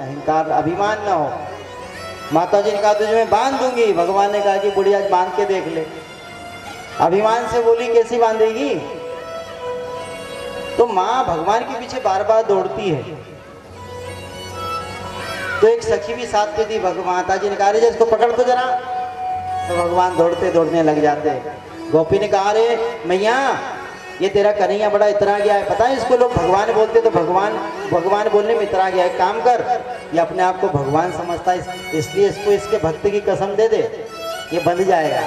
अहंकार अभिमान न हो। माता जी ने कहा तुझे मैं बांध दूंगी। भगवान ने कहा कि बुढ़िया बांध के देख ले। अभिमान से बोली कैसी बांधेगी? तो माँ भगवान के पीछे बार बार दौड़ती है। तो एक सखी भी साथ में थी। माता जी ने कहा अरे इसको पकड़ तो जरा। तो भगवान दौड़ते दौड़ने लग जाते। गोपी ने कहा अरे मैया ये तेरा कन्हैया बड़ा इतरा गया है, पता है इसको लोग भगवान बोलते तो भगवान बोलने में इतरा गया है। काम कर, ये अपने आप को भगवान समझता है, इसलिए इसको इसके भक्त की कसम दे दे, ये बंध जाएगा।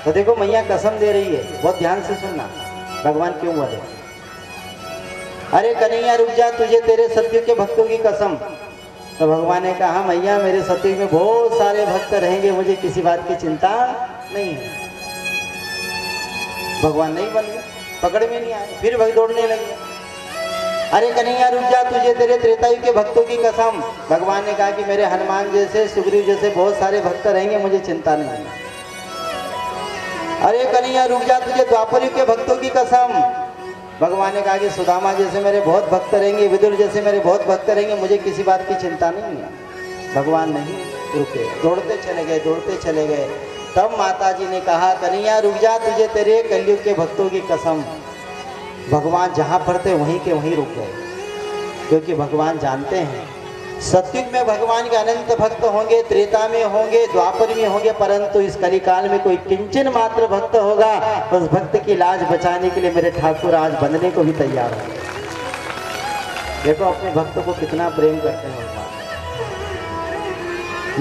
तो देखो मैया कसम दे रही है, बहुत ध्यान से सुनना भगवान क्यों बोले। अरे कन्हैया रुक जा, तुझे तेरे सत्युग के भक्तों की कसम। तो भगवान ने कहा मैया मेरे सत्युग में बहुत सारे भक्त रहेंगे, मुझे किसी बात की चिंता नहीं है। भगवान नहीं बन गए, पकड़ में नहीं आए, फिर भक्त दौड़ने लगे। अरे कन्हैया रुक जा, तुझे तेरे त्रेतायुग के भक्तों की कसम। भगवान ने कहा कि मेरे हनुमान जैसे सुग्रीव जैसे बहुत सारे भक्त रहेंगे, मुझे चिंता नहीं है। अरे कन्हैया रुक जा, तुझे द्वापर युग के भक्तों की कसम। भगवान ने कहा कि सुदामा जैसे मेरे बहुत भक्त रहेंगे, विदुर जैसे मेरे बहुत भक्त रहेंगे, मुझे किसी बात की चिंता नहीं है। भगवान नहीं रुके, दौड़ते चले गए, दौड़ते चले गए। तब माता जी ने कहा कन्हैया रुक जा, तुझे तेरे कलयुग के भक्तों की कसम। भगवान जहाँ पर थे वहीं के वहीं रुक गए, क्योंकि भगवान जानते हैं सतयुग में भगवान के अनंत भक्त होंगे, त्रेता में होंगे, द्वापर में होंगे, परंतु इस कलिकाल में कोई किंचन मात्र भक्त होगा, उस भक्त की लाज बचाने के लिए मेरे ठाकुर आज बंधने को भी तैयार होंगे। देखो अपने भक्त को कितना प्रेम करते हैं भगवान।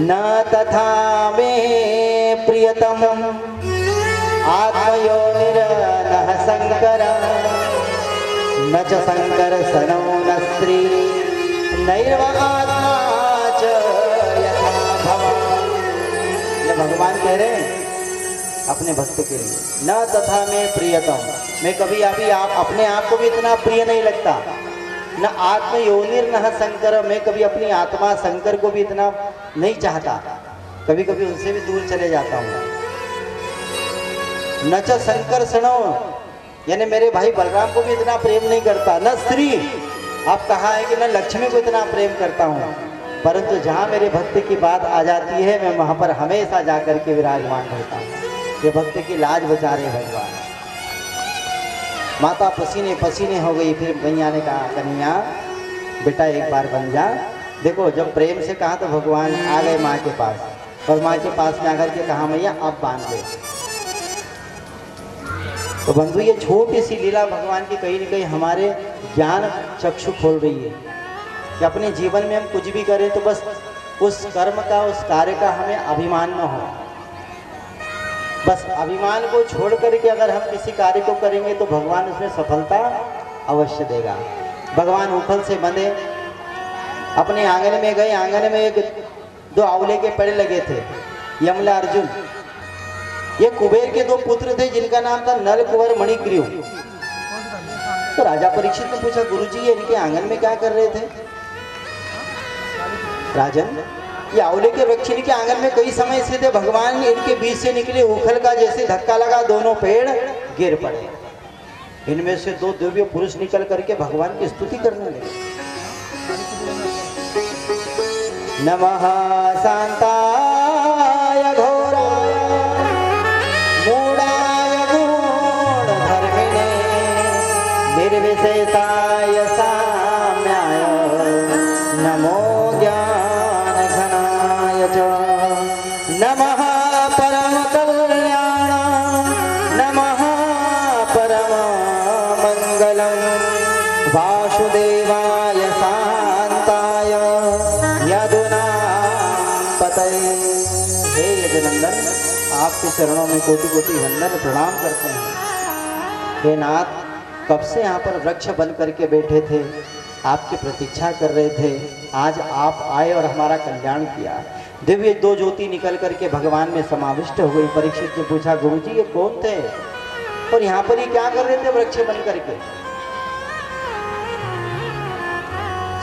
न तथा में प्रियतम आत्मयोनिरनः शंकर, न च शंकर सनो न स्त्री, नैव आत्मा च यथा भवान्। ये भगवान कह रहे हैं अपने भक्त के लिए, न तथा में प्रियतम, मैं कभी अभी आप अपने आप को भी इतना प्रिय नहीं लगता। न आत्म योनिर न शंकर, मैं कभी अपनी आत्मा शंकर को भी इतना नहीं चाहता, कभी कभी उनसे भी दूर चले जाता हूँ। न च शंकर सनो, यानी मेरे भाई बलराम को भी इतना प्रेम नहीं करता। न स्त्री, आप कहा है कि मैं लक्ष्मी को इतना प्रेम करता हूँ, परंतु जहाँ मेरे भक्त की बात आ जाती है मैं वहाँ पर हमेशा जाकर के विराजमान रहता हूँ। ये भक्त की लाज बचा रहे भगवान। माता पसीने पसीने हो गई। फिर मैया ने कहा कन्हैया बेटा एक बार बन जा। देखो जब प्रेम से कहा तो भगवान आ गए माँ के पास, और माँ के पास में आकर के कहा मैया अब बांध ले। तो बंधु ये छोटी सी लीला भगवान की कहीं न कहीं हमारे ज्ञान चक्षु खोल रही है कि अपने जीवन में हम कुछ भी करें तो बस उस कर्म का, उस कार्य का हमें अभिमान न हो। बस अभिमान को छोड़ करके अगर हम किसी कार्य को करेंगे तो भगवान उसमें सफलता अवश्य देगा। भगवान उखल से बंधे अपने आंगन में गए। आंगन में एक दो आंवले के पेड़ लगे थे, यमला अर्जुन। ये कुबेर के दो पुत्र थे जिनका नाम था नल कुंवर मणिग्रीव। तो राजा परीक्षित ने पूछा गुरुजी ये इनके आंगन में क्या कर रहे थे? राजन ये आंवले के वृक्ष इनके आंगन में कई समय से थे, भगवान इनके बीच से निकले उखल का जैसे धक्का लगा, दोनों पेड़ गिर पड़े। इनमें से दो दिव्य पुरुष निकल करके भगवान की स्तुति करने लगे। नमः शांताय घोराय मूढ़ाय गुणधर्मिणे निर्विशेषाय साम्याय नमो ज्ञानघनाय च नमः परम कल्याण नमः परम मंगलम वासुदेवाय शांताय यदुना पतये। हे यदुनंदन आपके चरणों में कोटि कोटि वंदन प्रणाम करते हैं। हे नाथ कब से यहाँ पर वृक्ष बन करके बैठे थे, आपकी प्रतीक्षा कर रहे थे, आज आप आए और हमारा कल्याण किया। दिव्य दो ज्योति निकल करके भगवान में समाविष्ट हो गई। परीक्षित ने पूछा गुरुजी ये कौन थे और यहाँ पर ये क्या कर रहे थे वृक्ष बन करके?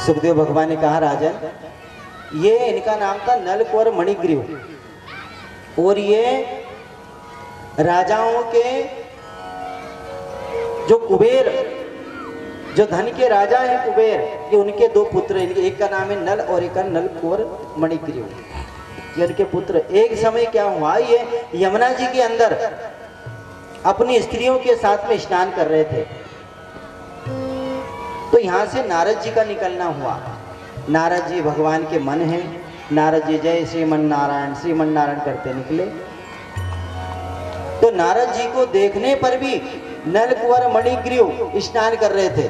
सुखदेव भगवान ने कहा राजन ये इनका नाम था नल कुंवर मणिग्रीव, और ये राजाओं के जो कुबेर जो धन के राजा हैं कुबेर, ये उनके दो पुत्र, एक का नाम है नल और एक का नल कुंवर मणिग्रीव, ये उनके पुत्र। एक समय क्या हुआ, ये यमुना जी के अंदर अपनी स्त्रियों के साथ में स्नान कर रहे थे, तो यहाँ से नारद जी का निकलना हुआ। नारद जी भगवान के मन हैं, नारद जी जय श्रीमन नारायण करते निकले। तो नारद जी को देखने पर भी नल कुंवर मणिग्रीव स्नान कर रहे थे,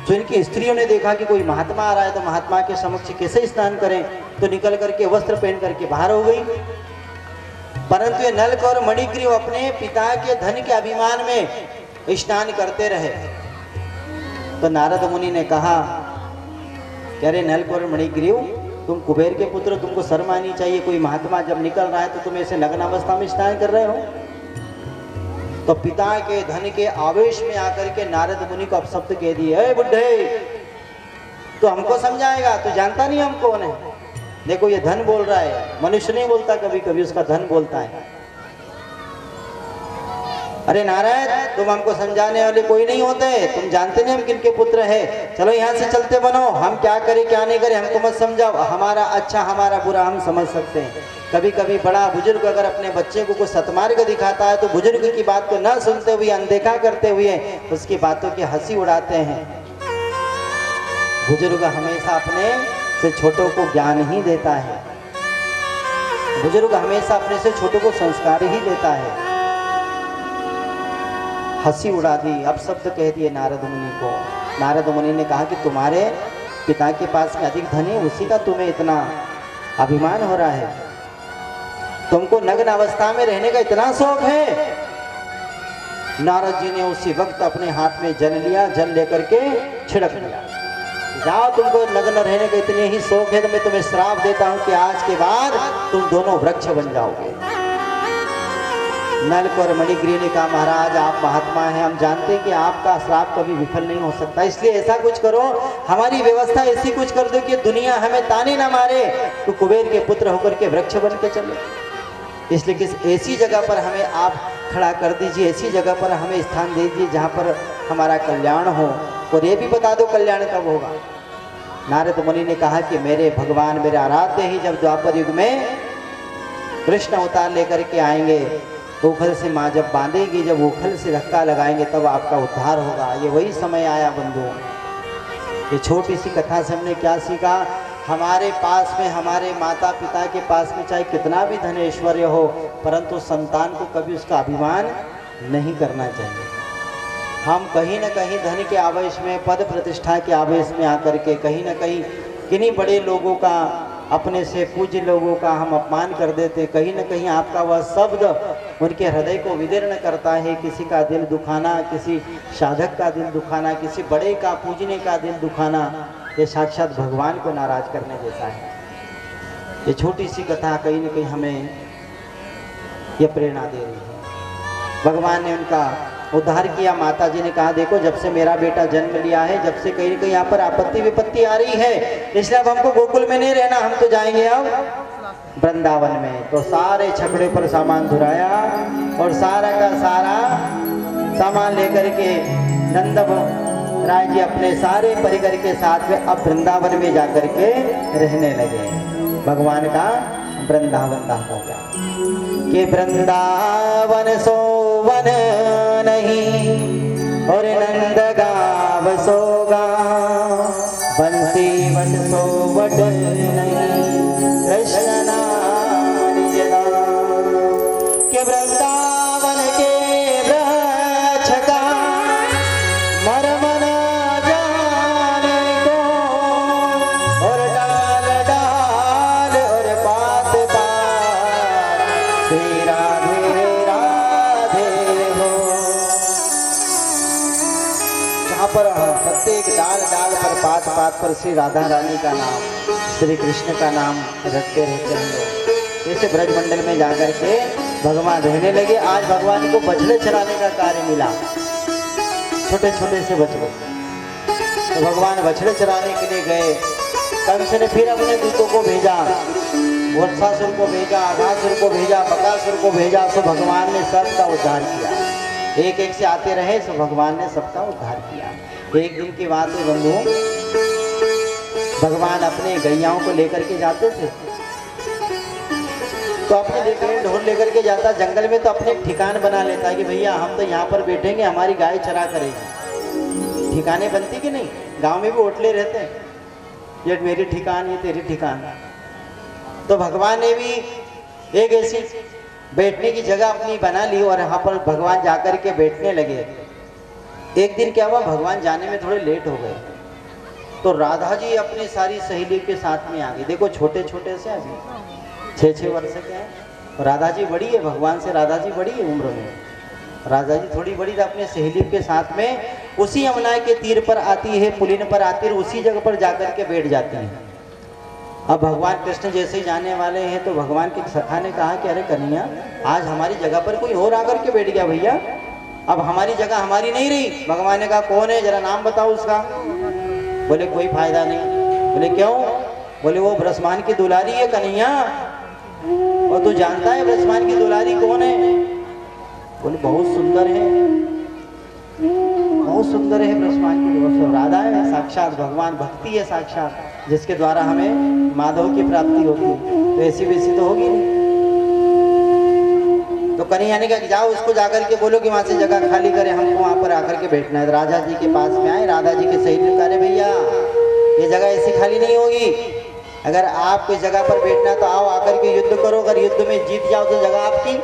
तो इनकी स्त्रियों ने देखा कि कोई महात्मा आ रहा है, तो महात्मा के समक्ष कैसे स्नान करें, तो निकल करके वस्त्र पहन करके बाहर हो गई। परंतु ये नल कुंवर मणिग्रीव अपने पिता के धन के अभिमान में स्नान करते रहे। तो नारद मुनि ने कहा कि अरे नल कुंवर मणिग्रीव, तुम कुबेर के पुत्र, तुमको शर्म आनी चाहिए, कोई महात्मा जब निकल रहा है तो तुम ऐसे नग्न अवस्था में स्नान कर रहे हो। तो पिता के धन के आवेश में आकर के नारद मुनि को अपशब्द कह दिए, अरे बुढ़े, तो हमको समझाएगा, तो जानता नहीं हम कौन है, देखो ये धन बोल रहा है, मनुष्य नहीं बोलता, कभी कभी उसका धन बोलता है। अरे नारायण, तुम हमको समझाने वाले कोई नहीं होते, तुम जानते नहीं हम किनके पुत्र हैं, चलो यहाँ से चलते बनो, हम क्या करें क्या नहीं करें हमको मत समझाओ, हमारा अच्छा हमारा बुरा हम समझ सकते हैं। कभी कभी बड़ा बुजुर्ग अगर अपने बच्चे को कुछ सत्मार्ग दिखाता है तो बुजुर्ग की बात को न सुनते हुए, अनदेखा करते हुए उसकी बातों की हंसी उड़ाते हैं। बुजुर्ग हमेशा अपने से छोटों को ज्ञान ही देता है, बुजुर्ग हमेशा अपने से छोटों को संस्कार ही देता है। हंसी उड़ा दी, अपशब्द कह दिए नारद मुनि को। नारद मुनि ने कहा कि तुम्हारे पिता के पास में अधिक धन है, उसी का तुम्हें इतना अभिमान हो रहा है, तुमको नग्न अवस्था में रहने का इतना शौक है। नारद जी ने उसी वक्त अपने हाथ में जल लिया, जल लेकर के छिड़क दिया, जाओ तुमको नग्न रहने का इतने ही शौक है तो मैं तुम्हें श्राप देता हूं कि आज के बाद तुम दोनों वृक्ष बन जाओगे। नल कुंवर मणिग्रीव ने कहा, महाराज आप महात्मा हैं, हम जानते हैं कि आपका श्राप कभी विफल नहीं हो सकता, इसलिए ऐसा कुछ करो, हमारी व्यवस्था ऐसी कुछ कर दो कि दुनिया हमें ताने ना मारे, तो कुबेर के पुत्र होकर के वृक्ष बन के चले। इसलिए किस ऐसी जगह पर हमें आप खड़ा कर दीजिए, ऐसी जगह पर हमें स्थान दीजिए जहाँ पर हमारा कल्याण हो, और ये भी बता दो कल्याण कब होगा। नारद मुनि ने कहा कि मेरे भगवान, मेरे आराध्य ही जब द्वापर युग में कृष्ण अवतार लेकर के आएंगे, उखल से माँ जब बांधेगी, जब उखल से धक्का लगाएंगे तब आपका उद्धार होगा। ये वही समय आया बंधुओं। ये छोटी सी कथा से हमने क्या सीखा, हमारे पास में, हमारे माता पिता के पास में चाहे कितना भी धन ऐश्वर्य हो, परंतु संतान को कभी उसका अभिमान नहीं करना चाहिए। हम कहीं न कहीं धन के आवेश में, पद प्रतिष्ठा के आवेश में आकर के कहीं न कहीं किन्हीं बड़े लोगों का, अपने से पूज्य लोगों का हम अपमान कर देते। कहीं न कहीं आपका वह शब्द उनके हृदय को विदीर्ण करता है। किसी का दिल दुखाना, किसी साधक का दिल दुखाना, किसी बड़े का पूजने का दिल दुखाना, ये साक्षात भगवान को नाराज करने जैसा है। ये छोटी सी कथा कहीं न कहीं हमें ये प्रेरणा दे रही है। भगवान ने उनका उद्धार किया। माता जी ने कहा, देखो जब से मेरा बेटा जन्म लिया है, जब से कहीं न कहीं यहाँ पर आपत्ति विपत्ति आ रही है, इसलिए अब हमको गोकुल में नहीं रहना, हम तो जाएंगे अब वृंदावन में। तो सारे छकड़े पर सामान धुराया और सारा का सारा सामान लेकर के नंद राय जी अपने सारे परिकर के साथ में अब वृंदावन में जाकर के रहने लगे। भगवान का वृंदावन धाम हो गया कि वृंदावन सोवन नहीं और नंद गाव सोगा, बंसी वट सो वट नहीं कृष्ण नाम के वृंदावन के वृक्ष का मर्म न जाने को, और डाल डाल और पात पात श्री राधे राधे हो। जहाँ पर प्रत्येक डाल डाल पर, पात पात पर श्री राधा रानी का नाम, श्री कृष्ण का नाम रटते रहते हैं लोग। जैसे ब्रजमंडल में जाकर के भगवान रहने लगे। आज भगवान को बछड़े चराने का कार्य मिला, छोटे छोटे से बछड़े। तो भगवान बछड़े चराने के लिए गए। कंस ने फिर अपने दूतों को भेजा, वत्सासुर को भेजा, अघासुर को भेजा, बकासुर को भेजा। तो भगवान ने सबका उद्धार किया। एक एक से आते रहे, तो भगवान ने सबका उद्धार किया। एक दिन की बात है बंधु, भगवान अपने गैयाओं को लेकर के जाते थे, तो अपने लेकर ढोल लेकर के जाता जंगल में, तो अपने एक ठिकान बना लेता है कि भैया हम तो यहाँ पर बैठेंगे, हमारी गाय चरा करेगी। ठिकाने बनती कि नहीं, गांव में भी ओटले रहते हैं, ये मेरी ठिकान, ये तेरी ठिकान। तो भगवान ने भी एक ऐसी बैठने की जगह अपनी बना ली और यहाँ पर भगवान जाकर के बैठने लगे। एक दिन क्या हुआ, भगवान जाने में थोड़े लेट हो गए, तो राधा जी अपनी सारी सहेली के साथ में आ गई। देखो छोटे छोटे से अभी 6-6 वर्ष के हैं, राधा जी बड़ी है, भगवान से राधा जी बड़ी है उम्र में, राधा जी थोड़ी बड़ी, अपने सहेली के साथ में उसी यमुना के तीर पर आती है, पुलिन पर आती है, उसी जगह पर जाकर के बैठ जाती है। अब भगवान कृष्ण जैसे ही जाने वाले हैं, तो भगवान की सखा ने कहा कि अरे कन्हैया, आज हमारी जगह पर कोई और आकर के बैठ गया भैया, अब हमारी जगह हमारी नहीं रही। भगवान ने कहा कौन है, जरा नाम बताओ उसका। बोले कोई फायदा नहीं। बोले क्यों? बोले वो ब्रह्मांड की दुलारी है कन्हैया, और तू जानता है ब्रह्मांड की दुलारी कौन है? बोले बहुत सुंदर है, बहुत सुंदर है ब्रह्मांड की दुलारी, राधा है साक्षात भगवान, भक्ति है साक्षात, जिसके द्वारा हमें माधव की प्राप्ति होती है, तो ऐसी वैसी तो होगी नहीं। तो कन्हैया ने कहा जाओ उसको जाकर के बोलो कि वहां से जगह खाली करे, हमको वहां पर आकर के बैठना है। राजा जी के पास में आए, राधा जी के सही कहा रे भैया ये जगह ऐसी खाली नहीं होगी, अगर आपको इस जगह पर बैठना है तो आओ आकर के युद्ध करो, अगर युद्ध में जीत जाओ तो जगह आपकी।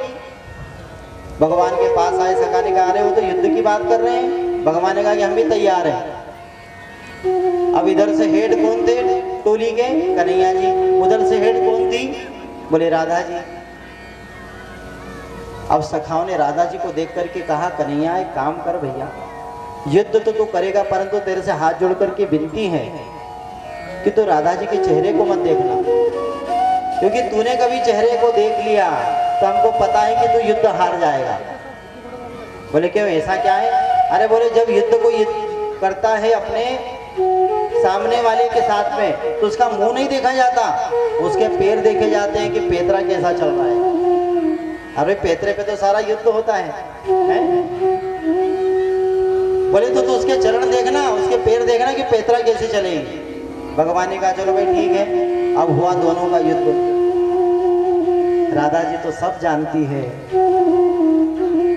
भगवान के पास आए, सखा ने कहा अरे वो तो युद्ध की बात कर रहे हैं। भगवान ने कहा कि हम भी तैयार हैं। अब इधर से हेड कौन थे टोली के? कन्हैया जी। उधर से हेड कौन थी? बोले राधा जी। अब सखाओं ने राधा जी को देख करके कहा कन्हैया एक काम कर भैया, युद्ध तो तू करेगा, परंतु तेरे से हाथ जोड़ करके विनती है कि तू राधा जी के चेहरे को मत देखना, क्योंकि तूने कभी चेहरे को देख लिया तो हमको पता है कि तू युद्ध हार जाएगा। बोले क्यों, ऐसा क्या है? अरे बोले जब युद्ध को करता है अपने सामने वाले के साथ में, तो उसका मुंह नहीं देखा जाता, उसके पैर देखे जाते हैं कि पेतरा कैसा चल रहा है। अरे पेतरे पे तो सारा युद्ध होता है? बोले तो तू उसके चरण देखना, उसके पैर देखना कि पेतरा कैसे चलेगी। भगवान ने कहा चलो भाई ठीक है। अब हुआ दोनों का युद्ध। राधा जी तो सब जानती है,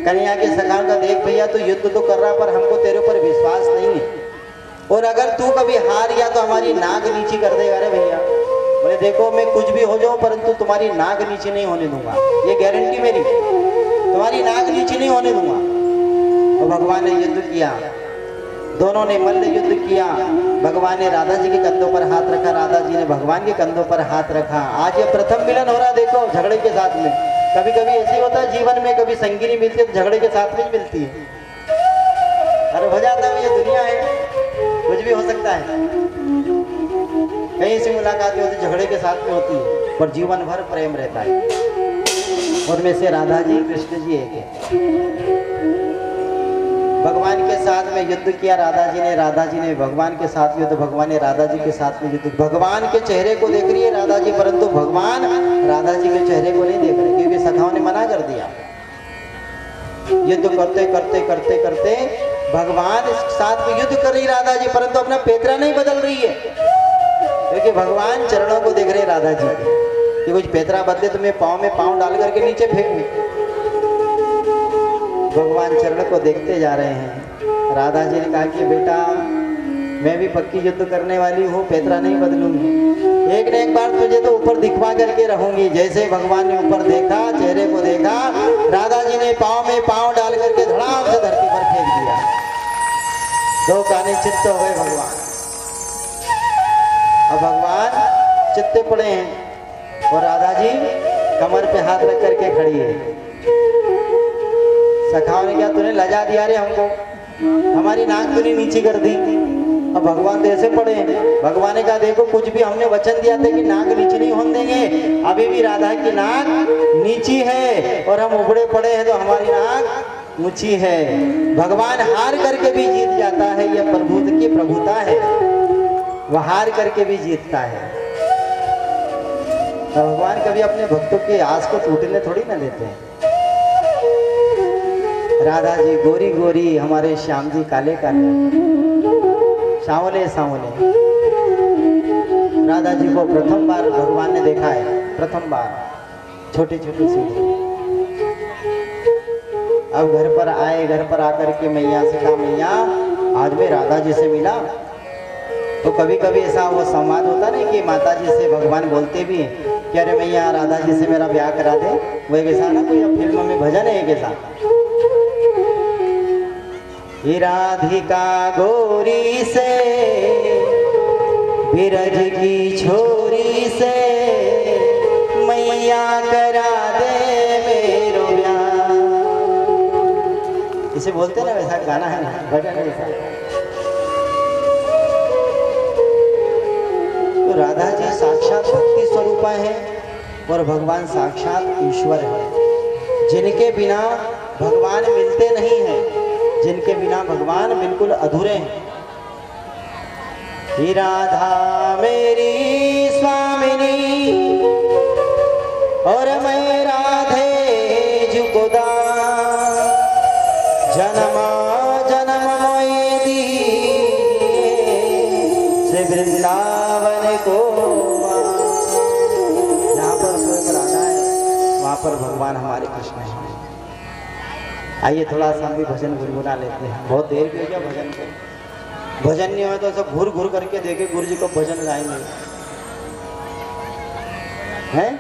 कन्हैया के सखा का देख भैया तो युद्ध तो कर रहा, पर हमको तेरे ऊपर विश्वास नहीं है, और अगर तू कभी हार गया तो हमारी नाक नीची कर देगा। अरे भैया बोले देखो मैं कुछ भी हो जाऊं, परंतु तुम्हारी नाक नीचे नहीं होने दूंगा, ये गारंटी मेरी, तुम्हारी नाक नीचे नहीं होने दूंगा। और भगवान ने युद्ध किया, दोनों ने मल्ल युद्ध किया। भगवान ने राधा जी के कंधों पर हाथ रखा, राधा जी ने भगवान के कंधों पर हाथ रखा। आज ये प्रथम मिलन हो रहा, देखो झगड़े के साथ में। कभी कभी ऐसे होता है जीवन में, कभी संगी नहीं मिलती तो झगड़े के साथ में मिलती है। अरे हो जाता है, ये दुनिया है, कुछ भी हो सकता है। कहीं से मुलाकात होती झगड़े के साथ में होती है, पर जीवन भर प्रेम रहता है। उनमें से राधा जी कृष्ण जी एक है। भगवान के साथ में युद्ध किया राधा जी ने भगवान के साथ युद्ध, भगवान ने राधा जी के साथ में युद्ध। भगवान के चेहरे को देख रही है राधा जी, परंतु भगवान राधा जी के चेहरे को नहीं देख रहे, क्योंकि सखाओं ने मना कर दिया। युद्ध करते करते करते करते भगवान साथ में युद्ध कर रही राधा जी, परंतु अपना पेतरा नहीं बदल रही है, क्योंकि भगवान चरणों को देख रहे राधा जी कि कुछ पेतरा बदले तो मैं पाँव में पाँव डाल करके नीचे फेंक दूं। भगवान चरण को देखते जा रहे हैं। राधा जी ने कहा कि बेटा मैं भी पक्की युद्ध करने वाली हूँ, पेतरा नहीं बदलूंगी, एक न एक बार तुझे तो ऊपर दिखवा करके रहूंगी। जैसे भगवान ने ऊपर देखा, चेहरे को देखा, राधा जी ने पाँव में पाँव डाल करके धड़ाम से धरती पर फेंक दिया। दो काने चित्त हो गए भगवान। अब भगवान चित्ते पड़े हैं और राधा जी कमर पे हाथ रख करके खड़ी है। सखाओं ने क्या तूने लजा दिया रे हमको, हमारी नाक तूने नीची कर दी। अब भगवान तो ऐसे पड़े हैं। भगवान ने कहा देखो कुछ भी हमने वचन दिया था कि नाक नीची नहीं होने देंगे, अभी भी राधा की नाक नीची है और हम उबड़े पड़े हैं तो हमारी नाक ऊंची है। भगवान हार करके भी जीत जाता है, यह प्रभु की प्रभुता है, वह हार करके भी जीतता है। भगवान कभी अपने भक्तों की आस को टूटने थोड़ी ना देते हैं। राधा जी गोरी गोरी, हमारे श्याम जी काले काले। सांवले सांवले। राधा जी को प्रथम बार भगवान ने देखा है, प्रथम बार छोटी छोटी सी। अब घर पर आए, घर पर आकर के मैया से कहा, मैया आज मैं राधा जी से मिला। तो कभी कभी ऐसा वो संवाद होता नहीं कि माता जी से भगवान बोलते भी कि अरे मैया राधा जी से मेरा ब्याह करा दे। वो एक ऐसा ना कोई फिल्म में भजन है एक ऐसा, राधिका गोरी से बिरज की छोरी से मैया करा दे मेरो ब्याह। इसे बोलते ना, वैसा गाना है ना, भजन है ऐसा। तो राधा जी साक्षात भक्ति स्वरूपा है और भगवान साक्षात ईश्वर है। जिनके बिना भगवान मिलते नहीं हैं, जिनके बिना भगवान बिल्कुल अधूरे हैं। ही राधा मेरी स्वामिनी और मैं राधे जुगुदा, जन्म जन्म मोई दी से वृंदावन को। जहाँ पर स्वयं राधा है वहाँ पर भगवान हमारे कृष्ण है। आइए थोड़ा सा हम भी भजन गुनगुना लेते हैं। बहुत देर भी हो गया भजन को। भजन नहीं हो तो सब घूर घूर करके देखे गुरु जी को भजन गाएंगे हैं।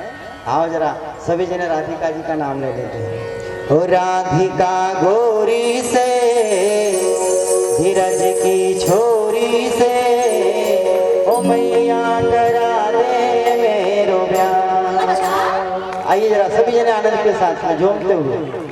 आओ जरा सभी जने राधिका जी का नाम ले लेते हैं। ओ राधिका गोरी से धीरज की छोरी से ओ मैया करा दे मेरो ब्याह। आइए जरा सभी जने आनंद के साथ में झूमते हुए।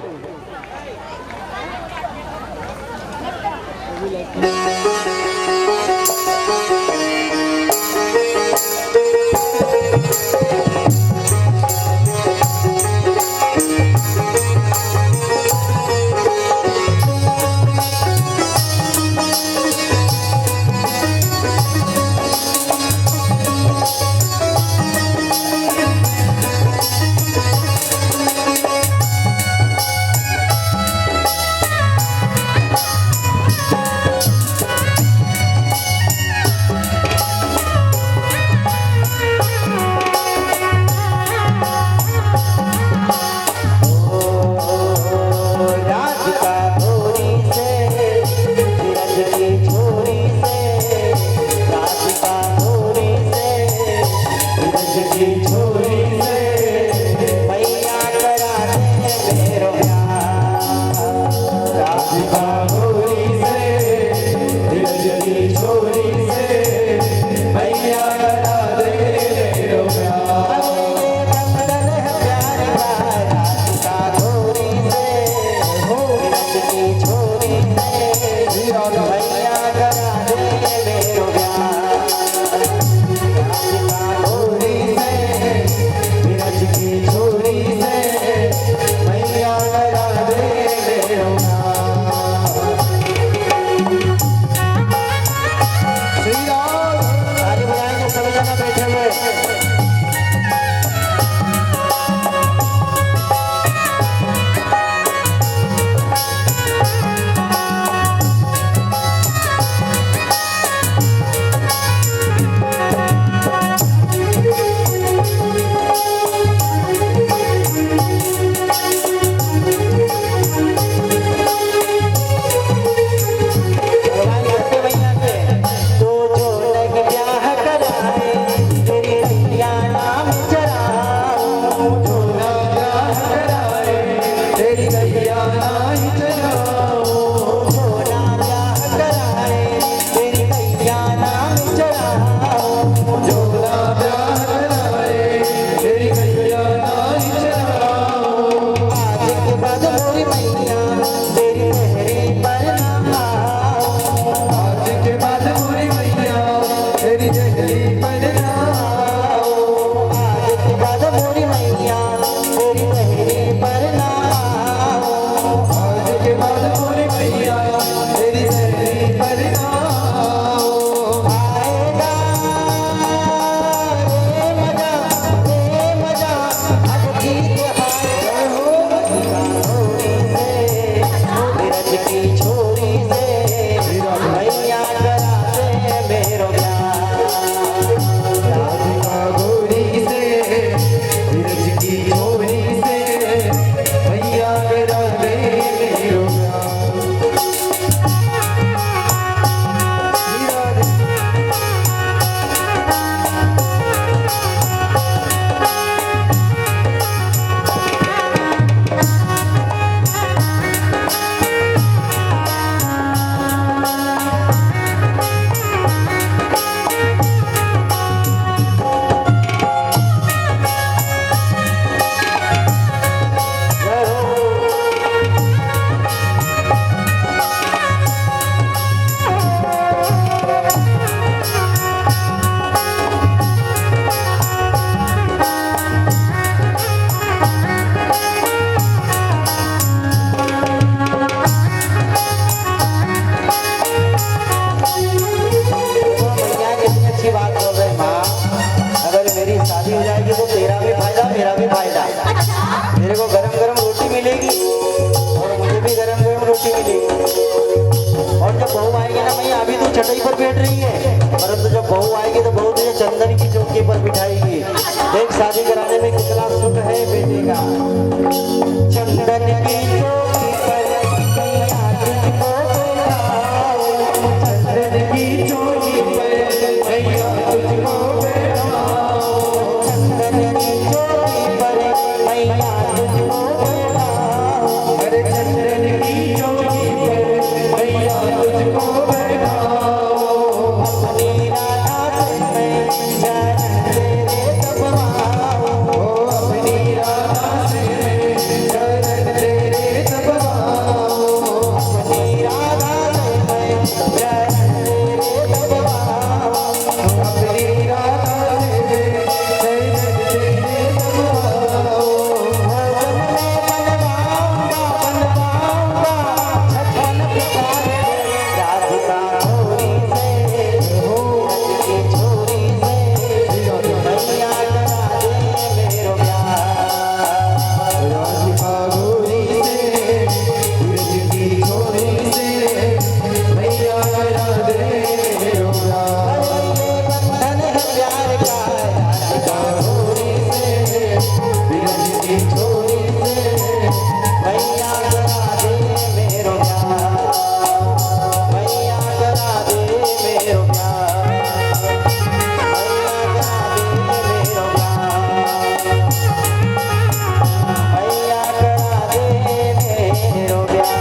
मेरी शादी हो जाएगी तो तेरा भी फायदा मेरा भी फायदा। तेरे को गरम गरम रोटी मिलेगी और मुझे भी गरम गरम रोटी मिलेगी। और जब बहू आएगी ना मैया, अभी तो चटाई पर बैठ रही है, परंतु जब बहू आएगी तो बहू तुझे चंदन की चौकी पर बिठाएगी। देख शादी कराने में कितना सुख है बेटे का। चंदन की चौकी पर मैया तुझको बैठाओ, चंदन की चौकी पर मैया तुझको बैठाओ, चंदन की चौकी पर मैया तुझको बैठाओ, अरे चंदन की चौकी पर मैया तुझको बैठाओ। अपनी राधा से मैं चरण तेरे दबाऊं, अपनी राधा से मैं चरण तेरे दबाऊं, अपनी राधा से मैं चरण तेरे दबाऊं, अपनी राधा से मैं चरण तेरे दबाऊं। भवन में बनवाऊंगा छप्पन प्रकार राधिका छोरी से, रज की छोरी से मैया करा दे मेरो प्यार। राधिका छोरी से, रज की छोरी से मैया करा दे मेरो प्यार। बंधन है प्यार का राधिका छोरी से, रज की छोरी से मैया करा दे मेरो प्यार, मैया करा दे मेरो प्यार, मैया करा दे मेरो प्यार, मैया करा दे मेरो प्यार।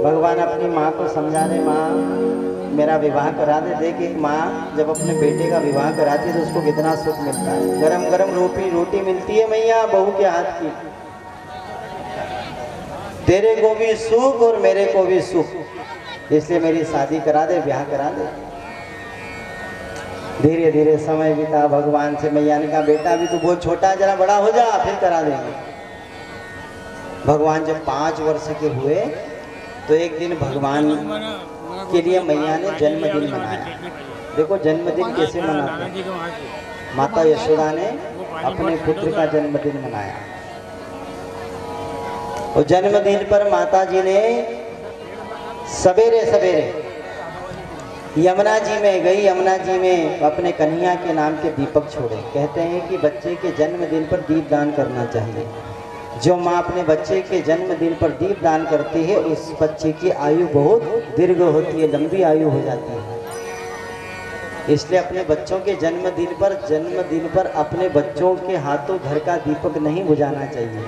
भगवान अपनी माँ को समझा रहे, माँ मेरा विवाह करा दे। देख एक माँ जब अपने बेटे का विवाह कराती है तो उसको कितना सुख मिलता है। गरम गरम रोटी मिलती है मैया बहू के हाथ की। तेरे को भी सुख और मेरे को भी सुख, इसलिए मेरी शादी करा दे, ब्याह करा दे। धीरे धीरे समय बीता, भगवान से मैया ने कहा बेटा अभी तो बहुत छोटा है, जरा बड़ा हो जा फिर करा देंगे। भगवान जब 5 वर्ष के हुए तो एक दिन भगवान के लिए मैया ने जन्मदिन मनाया। देखो जन्मदिन कैसे मनाते हैं। माता यशोदा ने अपने पुत्र का जन्मदिन मनाया और जन्मदिन पर माता जी ने सवेरे सवेरे यमुना जी में गई। यमुना जी में अपने कन्हैया के नाम के दीपक छोड़े। कहते हैं कि बच्चे के जन्मदिन पर दीप दान करना चाहिए। जो माँ अपने बच्चे के जन्मदिन पर दीप दान करती है उस बच्चे की आयु बहुत दीर्घ होती है, लंबी आयु हो जाती है। इसलिए अपने बच्चों के जन्मदिन पर अपने बच्चों के हाथों घर का दीपक नहीं बुझाना चाहिए।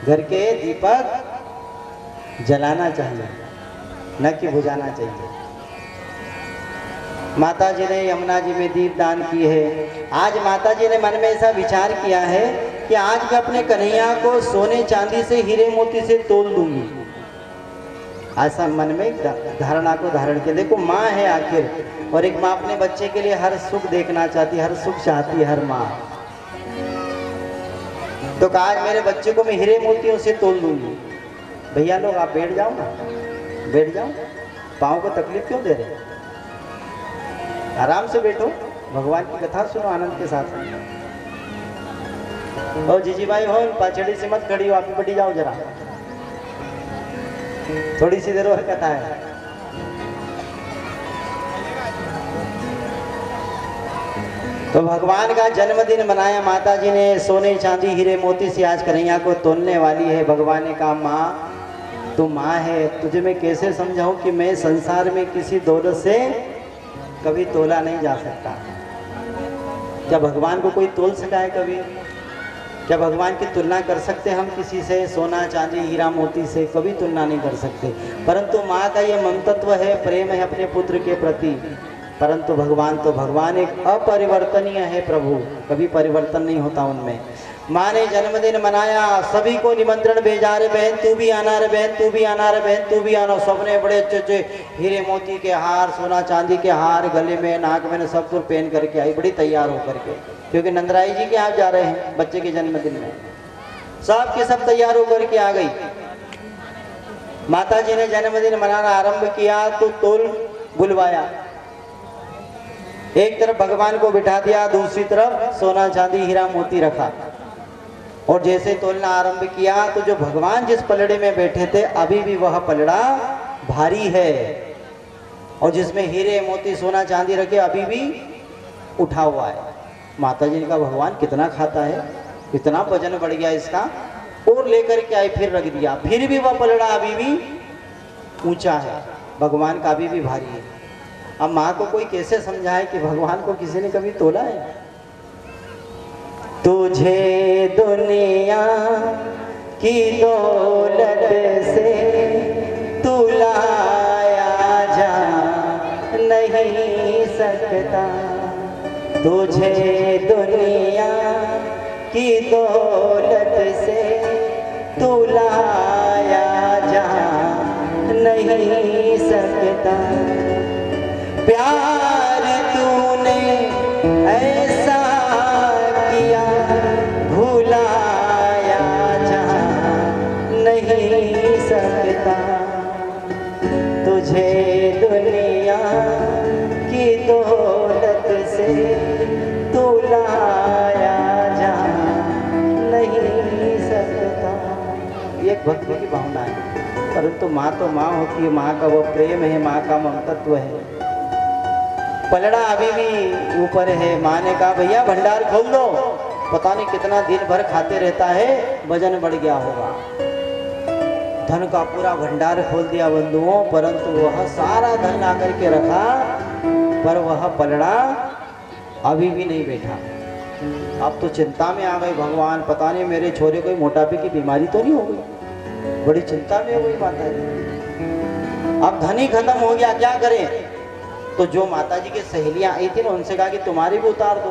घर के दीपक जलाना चाहिए, न कि बुझाना चाहिए। माता जी ने यमुना जी में दीप दान किए है। आज माता जी ने मन में ऐसा विचार किया है कि आज मैं अपने कन्हैया को सोने चांदी से, हीरे मोती से तोल दूंगी। ऐसा मन में धारणा को धारण किया। देखो माँ है आखिर, और एक माँ अपने बच्चे के लिए हर सुख देखना चाहती है, हर सुख चाहती है हर माँ। तो कहा आज मेरे बच्चे को मैं हीरे मोतियों से तोल दूंगी। भैया लोग आप बैठ जाओ ना, बैठ जाओ, पाँव को तकलीफ क्यों दे रहे, आराम से बैठो, भगवान की कथा सुनो आनंद के साथ। ओ जीजी भाई हो, पाछड़ी से मत खड़ी हो, आप भी बैठी जाओ जरा, थोड़ी सी देर और कथा है। तो भगवान का जन्मदिन मनाया माता जी ने, सोने चांदी हीरे मोती से आज कन्हैया को तोलने वाली है। भगवान ने कहा माँ तू माँ है, तुझे मैं कैसे समझाऊं कि मैं संसार में किसी दौलत से कभी तोला नहीं जा सकता। क्या भगवान को कोई तोल सका है कभी? क्या भगवान की तुलना कर सकते हम किसी से? सोना चांदी हीरा मोती से कभी तुलना नहीं कर सकते। परंतु माँ का ये ममतत्व है, प्रेम है अपने पुत्र के प्रति। परंतु भगवान तो भगवान एक अपरिवर्तनीय है प्रभु, कभी परिवर्तन नहीं होता उनमें। माँ ने जन्मदिन मनाया, सभी को निमंत्रण भेजा, रे बहन तू भी आना, रे बहन तू भी आना, रे बहन तू भी आना। सबने बड़े अच्छे अच्छे हीरे मोती के हार, सोना चांदी के हार गले में नाक में सब कुछ पहन करके आई, बड़ी तैयार होकर के, क्योंकि नंदराई जी के यहाँ जा रहे हैं बच्चे के जन्मदिन में। सब के सब तैयार होकर के आ गई। माता जी ने जन्मदिन मनाना आरंभ किया तो तोल बुलवाया। एक तरफ भगवान को बिठा दिया, दूसरी तरफ सोना चांदी हीरा मोती रखा, और जैसे तोलना आरंभ किया तो जो भगवान जिस पलड़े में बैठे थे अभी भी वह पलड़ा भारी है, और जिसमें हीरे मोती सोना चांदी रखे अभी भी उठा हुआ है। माता जी ने कहा भगवान कितना खाता है, इतना वजन बढ़ गया इसका, और लेकर के आए फिर रख दिया, फिर भी वह पलड़ा अभी भी ऊंचा है, भगवान का अभी भी भारी है। अब माँ को कोई कैसे समझाए कि भगवान को किसी ने कभी तोला है? तुझे दुनिया की दौलत से तुलाया जा नहीं सकता, तुझे दुनिया की दौलत से तुलाया जा नहीं सकता, प्यार तूने ऐसा किया भुलाया जा नहीं सकता, तुझे दुनिया की दौलत से तुलाया जा नहीं सकता। ये एक भक्ति की भावना है, परंतु माँ तो माँ होती है, माँ का वो प्रेम है, माँ का ममतत्व है। पलड़ा अभी भी ऊपर है। माँ ने कहा भैया भंडार खोल दो, पता नहीं कितना दिन भर खाते रहता है, वजन बढ़ गया होगा। धन का पूरा भंडार खोल दिया बंधुओं, परंतु वह सारा धन ला करके रखा, पर वह पलड़ा अभी भी नहीं बैठा। अब तो चिंता में आ गई भगवान, पता नहीं मेरे छोरे कोई मोटापे की बीमारी तो नहीं हो गई। बड़ी चिंता में हो गई माता जी। अब धन ही खत्म हो गया, क्या करें? तो जो माता जी की सहेलियां आई थी ना, उनसे कहा कि तुम्हारी भी उतार दो।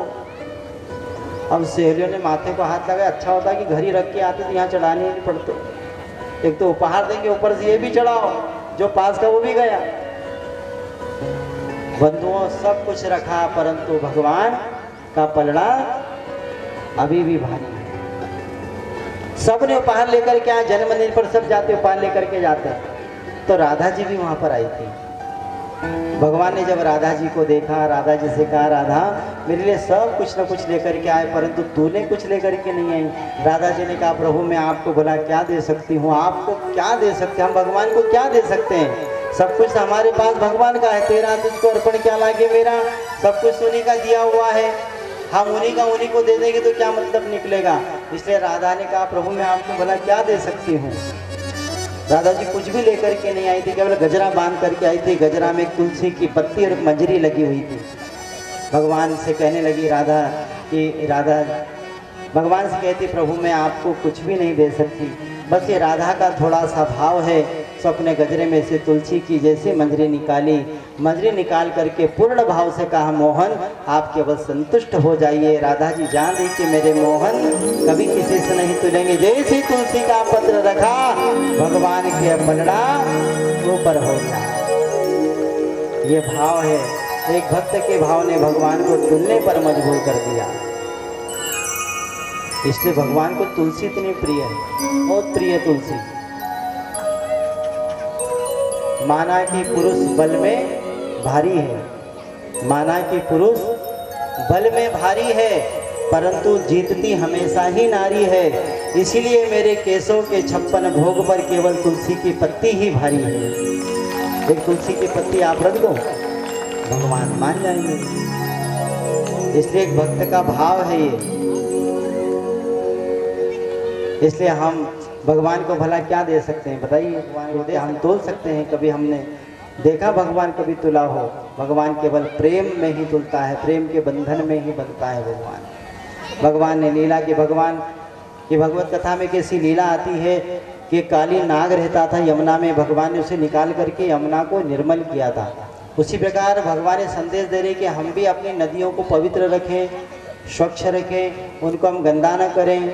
अब सहेलियों ने माथे को हाथ लगाया, अच्छा होता कि घर ही रख के आते तो यहाँ चढ़ाने नहीं पड़ते। एक तो उपहार देंगे, ऊपर से ये भी चढ़ाओ, जो पास का वो भी गया। बंधुओं सब कुछ रखा, परंतु भगवान का पलड़ा अभी भी भारी है। सब ने उपहार लेकर के आए, जन्म मंदिर पर सब जाते उपहार लेकर के जाते। तो राधा जी भी वहां पर आई थी। भगवान ने जब राधा जी को देखा, राधा जी से कहा राधा मेरे लिए सब कुछ न कुछ लेकर के आए, परंतु तूने कुछ लेकर के नहीं आई। राधा जी ने कहा प्रभु मैं आपको भला क्या दे सकती हूँ, आपको क्या दे सकते हैं, हम भगवान को क्या दे सकते हैं? सब कुछ हमारे पास भगवान का है, तेरा तुझको अर्पण क्या लागे मेरा, सब कुछ उन्हीं का दिया हुआ है, हम उन्हीं का उन्हीं को दे देंगे तो क्या मतलब निकलेगा। इसलिए राधा ने कहा प्रभु मैं आपको भला क्या दे सकती हूँ। राधा जी कुछ भी लेकर के नहीं आई थी, केवल गजरा बांध करके आई थी। गजरा में तुलसी की पत्ती और मंजरी लगी हुई थी। भगवान से कहने लगी राधा कि राधा, भगवान से कहती प्रभु मैं आपको कुछ भी नहीं दे सकती, बस ये राधा का थोड़ा सा भाव है। सो अपने गजरे में से तुलसी की जैसे मंजरी निकाली, मंजरी निकाल करके पूर्ण भाव से कहा मोहन आप केवल संतुष्ट हो जाइए। राधा जी जान रही कि मेरे मोहन कभी किसी से नहीं तुलेंगे। जैसे तुलसी का पत्र रखा, भगवान के पलड़ा ऊपर हो गया। ये भाव है, एक भक्त के भाव ने भगवान को तुलने पर मजबूर कर दिया। इसलिए भगवान को तुलसी इतनी प्रिय है, बहुत प्रिय तुलसी। माना कि पुरुष बल में भारी है, माना कि पुरुष बल में भारी है, परंतु जीतती हमेशा ही नारी है। इसीलिए मेरे केशों के 56 भोग पर केवल तुलसी की पत्ती ही भारी है। एक तुलसी की पत्ती आप रख दो, भगवान मान जाएंगे। इसलिए एक भक्त का भाव है ये। इसलिए हम भगवान को भला क्या दे सकते हैं बताइए? भगवान को हम तोल सकते हैं? कभी हमने देखा भगवान कभी तुला हो? भगवान केवल प्रेम में ही तुलता है, प्रेम के बंधन में ही बनता है भगवान। भगवान ने लीला की, भगवान की भगवत कथा में कैसी लीला आती है कि काली नाग रहता था यमुना में, भगवान ने उसे निकाल करके यमुना को निर्मल किया था। उसी प्रकार भगवान ने संदेश दे रहे कि हम भी अपनी नदियों को पवित्र रखें, स्वच्छ रखें, उनको हम गंदा न करें।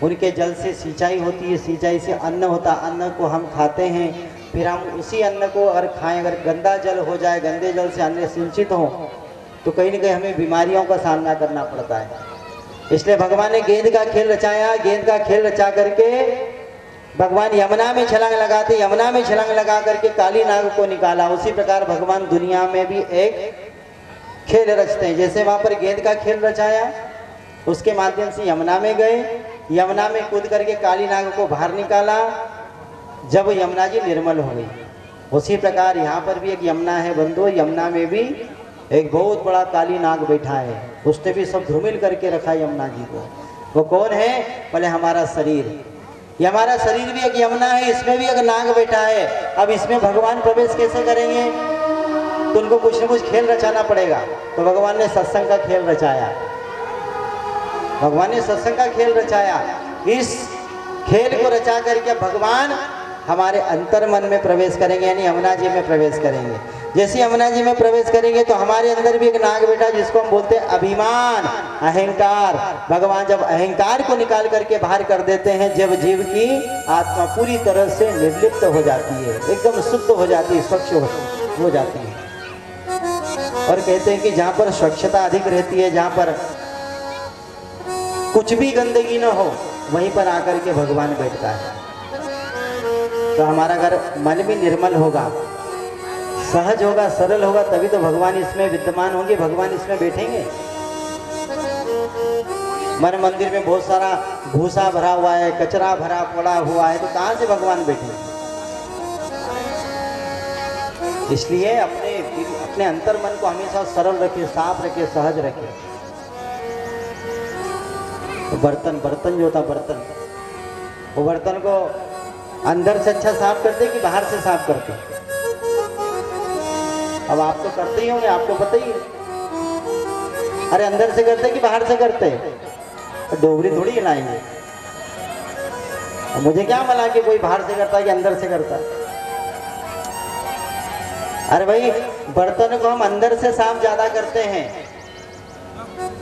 उनके जल से सिंचाई होती है, सिंचाई से अन्न होता, अन्न को हम खाते हैं, फिर हम उसी अन्न को अगर खाएं, अगर गंदा जल हो जाए, गंदे जल से अन्न सिंचित हो तो कहीं न कहीं हमें बीमारियों का सामना करना पड़ता है। इसलिए भगवान ने गेंद का खेल रचाया। गेंद का खेल रचा करके भगवान यमुना में छलांग लगाते, यमुना में छलांग लगा करके काली नाग को निकाला। उसी प्रकार भगवान दुनिया में भी एक खेल रचते हैं। जैसे वहाँ पर गेंद का खेल रचाया, उसके माध्यम से यमुना में गए, यमुना में कूद करके काली नाग को बाहर निकाला, जब यमुना जी निर्मल हो गई। उसी प्रकार यहाँ पर भी एक यमुना है बंधु, यमुना में भी एक बहुत बड़ा काली नाग बैठा है, उसने भी सब धूमिल करके रखा यमुना जी को। वो कौन है? बोले हमारा शरीर। ये हमारा शरीर भी एक यमुना है, इसमें भी एक नाग बैठा है। अब इसमें भगवान प्रवेश कैसे करेंगे? तो उनको कुछ न कुछ खेल रचाना पड़ेगा। तो भगवान ने सत्संग का खेल रचाया, भगवान ने सत्संग का खेल रचाया। इस खेल को रचा करके भगवान हमारे अंतर मन में प्रवेश करेंगे, यानी यमुना जी में प्रवेश करेंगे। जैसे यमुना जी में प्रवेश करेंगे तो हमारे अंदर भी एक नाग बेटा, जिसको हम बोलते हैं अभिमान, अहंकार। भगवान जब अहंकार को निकाल करके बाहर कर देते हैं, जब जीव की आत्मा पूरी तरह से निर्लिप्त हो जाती है, एकदम शुद्ध हो जाती है, स्वच्छ हो जाती है। और कहते हैं कि जहाँ पर स्वच्छता अधिक रहती है, जहाँ पर कुछ भी गंदगी न हो, वहीं पर आकर के भगवान बैठता है। तो हमारा घर मन भी निर्मल होगा, सहज होगा, सरल होगा, तभी तो भगवान इसमें विद्यमान होंगे, भगवान इसमें बैठेंगे। मन मंदिर में बहुत सारा भूसा भरा हुआ है, कचरा भरा पड़ा हुआ है, तो कहाँ से भगवान बैठेंगे? इसलिए अपने अंतर मन को हमेशा सरल रखे, साफ रखे, सहज रखे। तो बर्तन जो था, वो बर्तन को अंदर से अच्छा साफ करते कि बाहर से साफ करते? अब आप तो करते ही होंगे, आपको पता ही है। अरे अंदर से करते कि बाहर से करते? तो डोबरी थोड़ी हिलाएंगे। मुझे क्या मालूम कि कोई बाहर से करता है कि अंदर से करता है। अरे भाई, बर्तन को हम अंदर से साफ ज्यादा करते हैं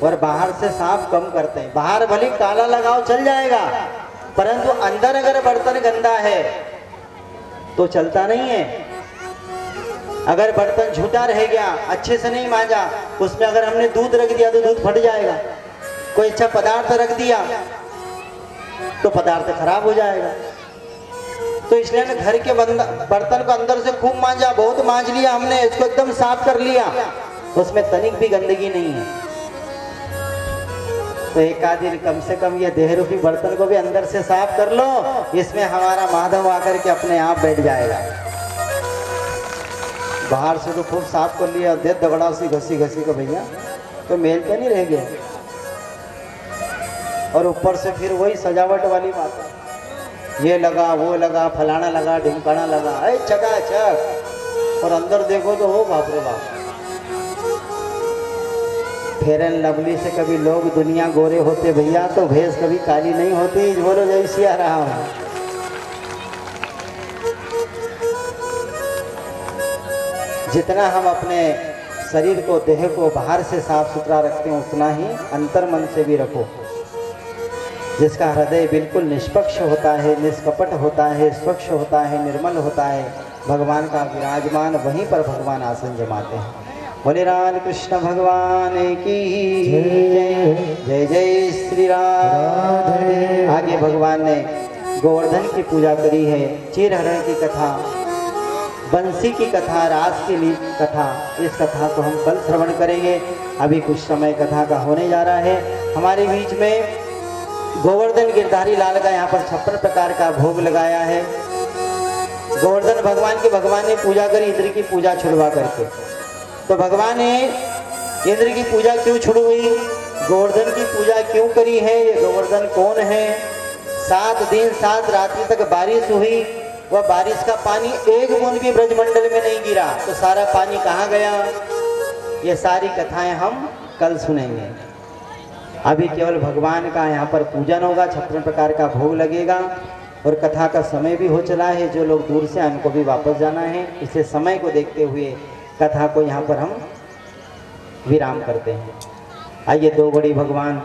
और बाहर से साफ कम करते हैं। बाहर भले काला लगाओ चल जाएगा, परंतु अंदर अगर बर्तन गंदा है तो चलता नहीं है। अगर बर्तन झूठा रह गया, अच्छे से नहीं मांजा, उसमें अगर हमने दूध रख दिया तो दूध फट जाएगा। कोई अच्छा पदार्थ रख दिया तो पदार्थ खराब हो जाएगा। तो इसलिए ना, घर के बर्तन को अंदर से खूब मांजा, बहुत मांज लिया हमने, इसको एकदम साफ कर लिया, उसमें तनिक भी गंदगी नहीं है। तो एक आदि कम से कम ये देह रूपी बर्तन को भी अंदर से साफ कर लो, इसमें हमारा माधव आकर के अपने आप बैठ जाएगा। बाहर से तो खूब साफ कर लिया, दे दगड़ा सी घसी घसी को भैया, तो मेल पे नहीं रह गया। और ऊपर से फिर वही सजावट वाली बात, ये लगा, वो लगा, फलाना लगा, ढिमकाना लगा, अरे चकाचक। और अंदर देखो तो हो बाप रे बाप। फेयर एंड लवली से कभी लोग दुनिया गोरे होते भैया, तो भैंस कभी काली नहीं होती। बोलो जय सिया राम। जितना हम अपने शरीर को, देह को बाहर से साफ सुथरा रखते हैं, उतना ही अंतर मन से भी रखो। जिसका हृदय बिल्कुल निष्पक्ष होता है, निष्कपट होता है, स्वच्छ होता है, निर्मल होता है, भगवान का विराजमान, वहीं पर भगवान आसन जमाते हैं। बोले राम कृष्ण भगवान की जय। जय जय श्री राम। आगे भगवान ने गोवर्धन की पूजा करी है, चीरहरण की कथा, बंसी की कथा, रास की कथा। इस कथा को हम कल श्रवण करेंगे। अभी कुछ समय कथा का होने जा रहा है। हमारे बीच में गोवर्धन गिरधारी लाल का यहाँ पर 56 प्रकार का भोग लगाया है। गोवर्धन भगवान ने पूजा करी, इंद्र की पूजा छुड़वा करके। तो भगवान ने इंद्र की पूजा क्यों छुड़वाई, गोवर्धन की पूजा क्यों करी है? ये गोवर्धन कौन है? 7 दिन 7 रात्रि तक बारिश हुई, वह बारिश का पानी एक बूंद भी ब्रजमंडल में नहीं गिरा, तो सारा पानी कहाँ गया? ये सारी कथाएं हम कल सुनेंगे। अभी केवल भगवान का यहाँ पर पूजन होगा, 56 प्रकार का भोग लगेगा और कथा का समय भी हो चला है। जो लोग दूर से हमको भी वापस जाना है, इसे समय को देखते हुए कथा को यहाँ पर हम विराम करते हैं। आइए 2 घड़ी भगवान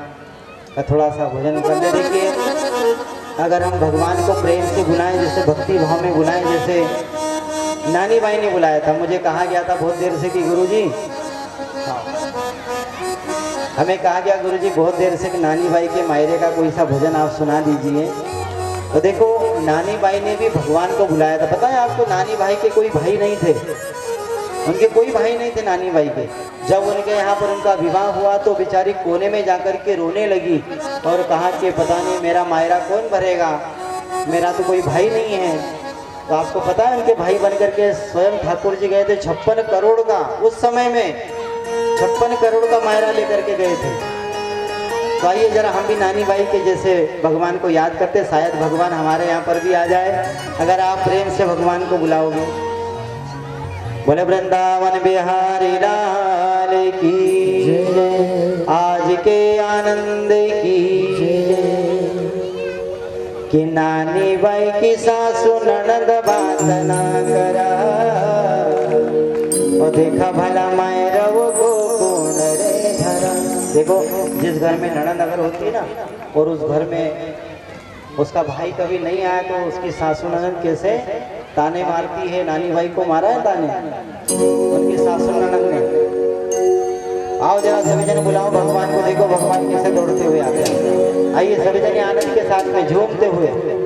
का थोड़ा सा भोजन करने देखिए। अगर हम भगवान को प्रेम से बुलाएं, जैसे भक्ति भाव में बुलाएं, जैसे नानी बाई ने बुलाया था, मुझे कहा गया था बहुत देर से कि गुरुजी, हमें कहा गया गुरुजी बहुत देर से कि नानी बाई के मायरे का कोई सा भजन आप सुना दीजिए। तो देखो, नानी बाई ने भी भगवान को बुलाया था। पता है आपको, नानी भाई के कोई भाई नहीं थे, उनके कोई भाई नहीं थे नानी बाई के। जब उनके यहाँ पर उनका विवाह हुआ तो बेचारी कोने में जाकर के रोने लगी और कहा कि पता नहीं मेरा मायरा कौन भरेगा, मेरा तो कोई भाई नहीं है। तो आपको पता है उनके भाई बनकर के स्वयं ठाकुर जी गए थे 56 करोड़ का, उस समय में 56 करोड़ का मायरा लेकर के गए थे। तो आइए जरा हम भी नानी बाई के जैसे भगवान को याद करते, शायद भगवान हमारे यहाँ पर भी आ जाए अगर आप प्रेम से भगवान को बुलाओगे। बोले वृंदावन बिहारी लाल की जय, आज के आनंद की जय। कि नानी बाई की सासू ननद बात ना करा, और देखा भला मायरा वो कौन रे भरा। देखो जिस घर में ननद अगर होती है ना और उस घर में उसका भाई कभी नहीं आया तो उसकी सासू ननद कैसे ताने मारती है। नानी बाई को मारा है ताने उनकी सासू ननद ने। आओ जरा सभी जन बुलाओ भगवान को, देखो भगवान कैसे दौड़ते हुए आते हैं। आइए सभी जन आनंद के साथ में झूमते हुए।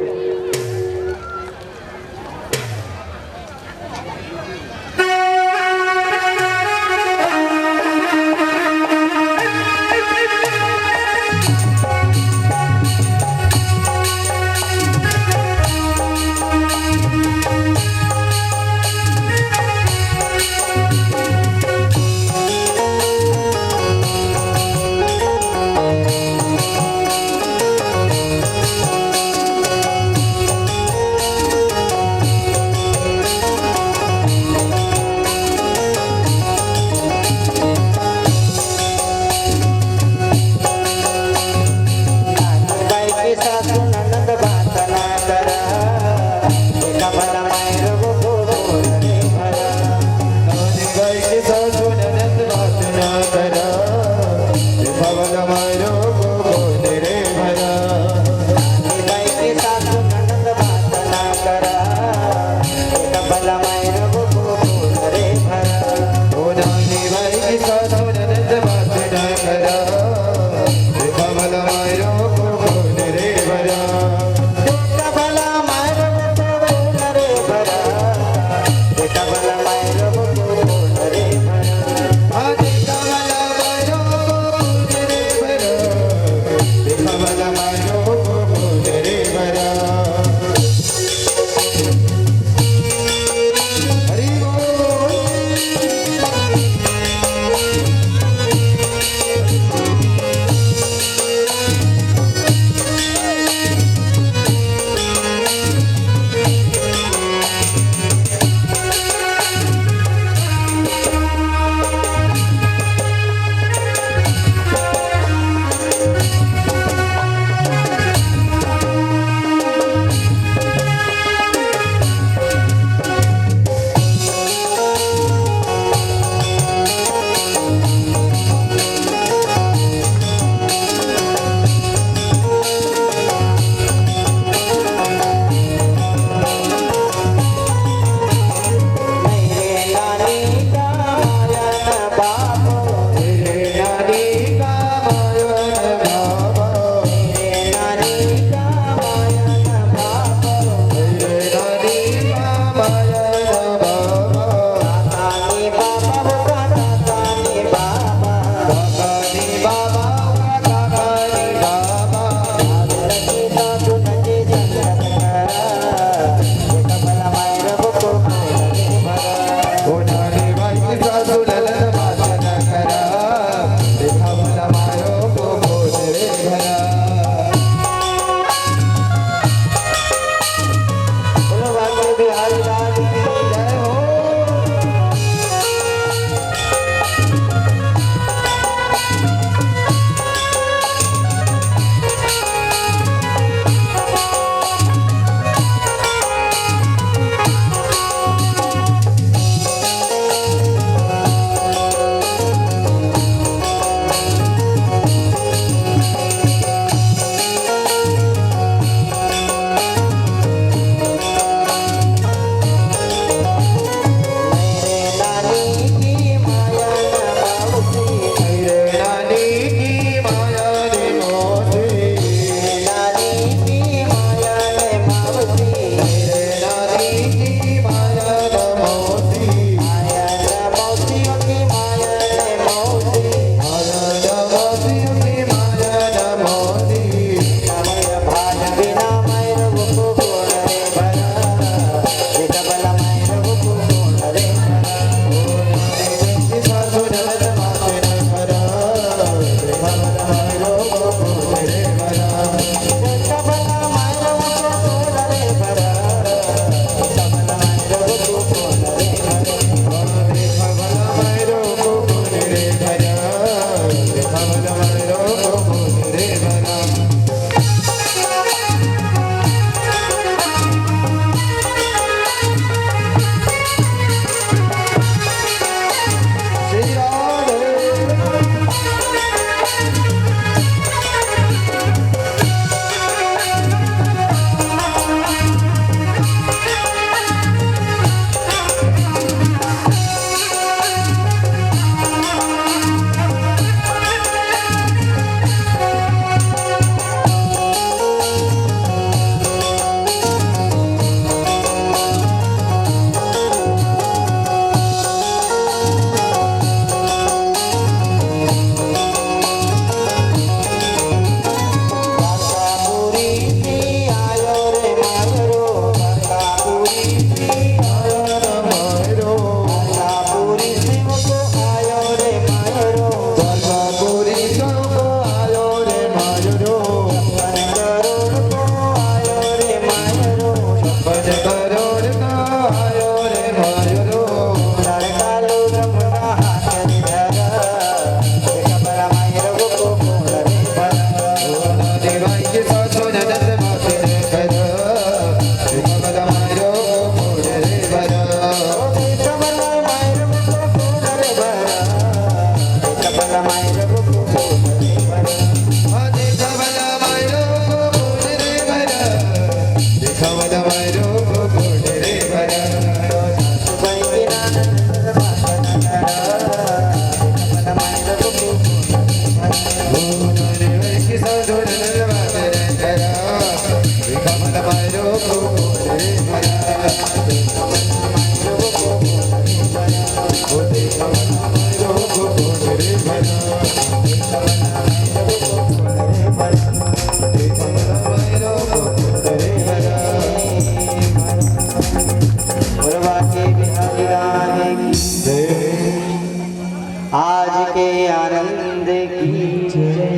आज के आनंद की जय।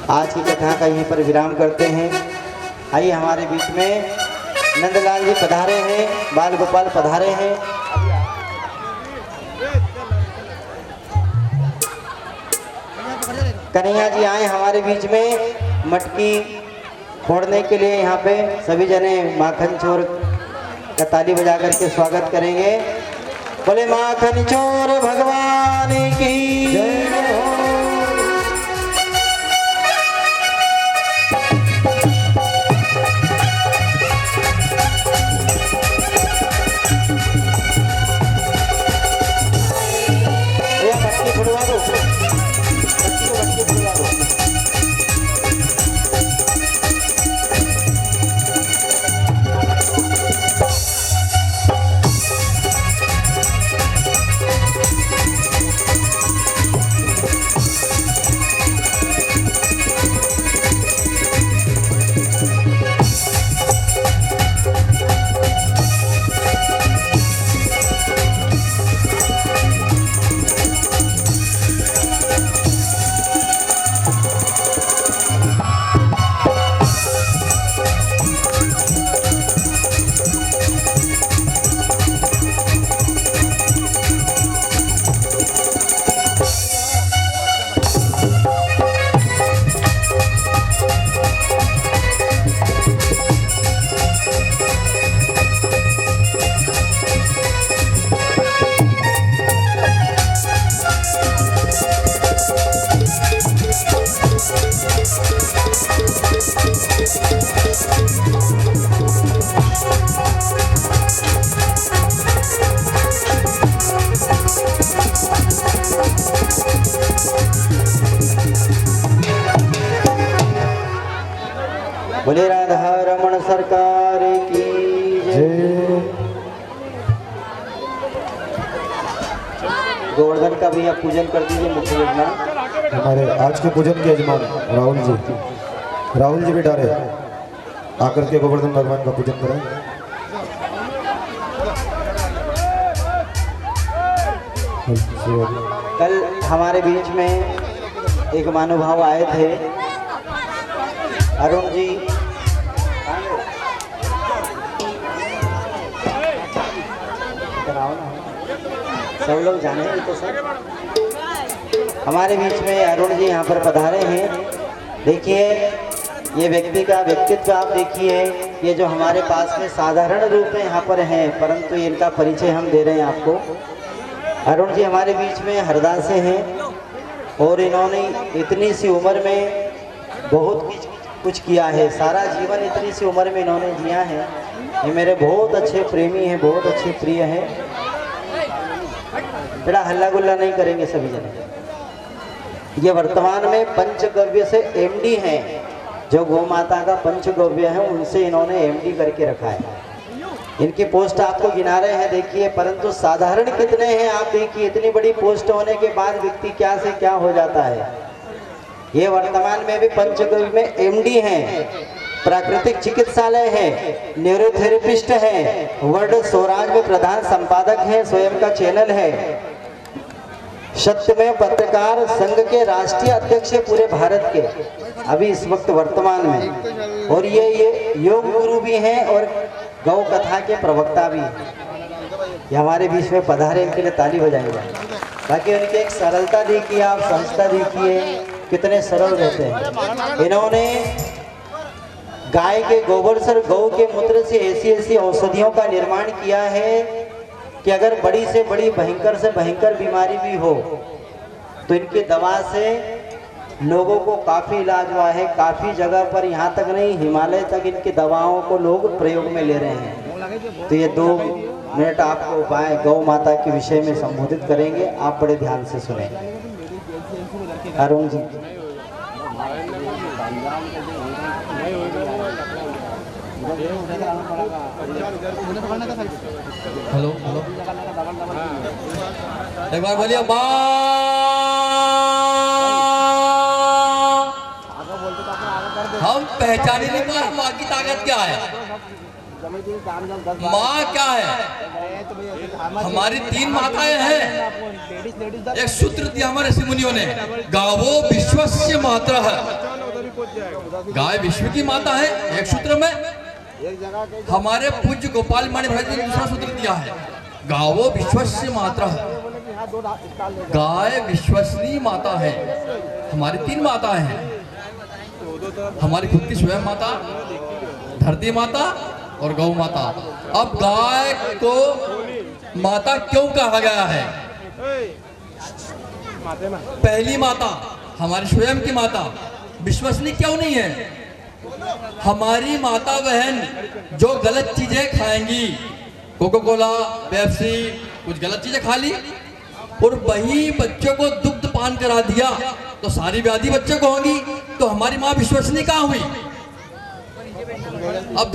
आज की कथा का यहीं पर विराम करते हैं। आइए हमारे बीच में नंदलाल जी पधारे हैं, बाल गोपाल पधारे हैं। कन्हैया जी आए हमारे बीच में मटकी फोड़ने के लिए। यहाँ पे सभी जने माखन चोर का ताली बजा करके स्वागत करेंगे। बोले माखन चोर भगवान की जय हो। बोले राधा रमण सरकार की जय। गोवर्धन का भी आप पूजन कर दीजिए। मुख्य यजमान हमारे आज के पूजन के यजमान राहुल जी भी डारे आकर के गोवर्धन भगवान का पूजन करें। कल हमारे बीच में एक महानुभाव आए थे, अरुण जी। सब लोग जानेंगे तो सर। हमारे बीच में अरुण जी यहाँ पर पधारे हैं। देखिए ये व्यक्ति का व्यक्तित्व आप देखिए। ये जो हमारे पास में साधारण रूप में यहाँ पर हैं, परंतु इनका परिचय हम दे रहे हैं आपको। अरुण जी हमारे बीच में हरदा से हैं और इन्होंने इतनी सी उम्र में बहुत कुछ किया है। सारा जीवन इतनी सी उम्र में इन्होंने जिया है। ये मेरे बहुत अच्छे प्रेमी हैं, बहुत अच्छे प्रिय हैं। बड़ा हल्ला गुल्ला नहीं करेंगे सभी जने। ये वर्तमान में पंचगव्य से एमडी हैं। जो गौ माता का पंचगव्य है उनसे इन्होंने एमडी करके रखा है। इनकी पोस्ट आपको गिना रहे हैं देखिए, परंतु साधारण कितने हैं आप देखिए। इतनी बड़ी पोस्ट होने के बाद व्यक्ति क्या से क्या हो जाता है। ये वर्तमान में भी पंचगव्य में एमडी हैं, प्राकृतिक चिकित्सालय है, न्यूरोथेरेपिस्ट हैं, वर्ल्ड स्वराज में प्रधान संपादक हैं, स्वयं का चैनल है, सत्यमेव पत्रकार संघ के राष्ट्रीय अध्यक्ष है पूरे भारत के अभी इस वक्त वर्तमान में। और ये योग गुरु भी हैं और गौ कथा के प्रवक्ता भी हैं। ये हमारे बीच में पधारे, इनके लिए ताली बजाएंगे। बाकी उनकी एक सरलता देखिए आप, संस्था देखिए कितने सरल रहते हैं। इन्होंने गाय के गोबर से, गौ के मूत्र से ऐसी औषधियों का निर्माण किया है कि अगर बड़ी से बड़ी भयंकर बीमारी भी हो तो इनकी दवा से लोगों को काफ़ी इलाज हुआ है। काफ़ी जगह पर, यहाँ तक नहीं हिमालय तक इनकी दवाओं को लोग प्रयोग में ले रहे हैं। तो ये 2 मिनट आपको उपाय गौ माता के विषय में संबोधित करेंगे, आप बड़े ध्यान से सुने। अरुण जी हेलो हेलो, एक बार बोलिए माँ। हम पहचान ही नहीं पा रहे माँ की ताकत क्या है, माँ क्या है। हमारी 3 माताएं हैं। एक सूत्र दिया हमारे ऋषि मुनियों ने, गावो विश्वस्य मातरः, गाय विश्व की माता है। एक सूत्र में हमारे पूज्य गोपाल मणि महाराज ने दूसरा सूत्र दिया है, गावो विश्वस्य मातरः, गाय विश्वसनीय माता है। हमारी 3 माताएं हैं, हमारी खुद की स्वयं माता, धरती माता और गौ माता। अब गाय को माता क्यों कहा गया है? पहली माता हमारी स्वयं की माता विश्वसनीय क्यों नहीं है? हमारी माता बहन जो गलत चीजें खाएंगी, कोको कोला, पेप्सी, कुछ गलत चीजें खा ली और वही बच्चों को दुग्ध पान करा दिया तो सारी व्याधि बच्चों को होगी। तो हमारी माँ विश्वसनीय कहाँ हुई? अब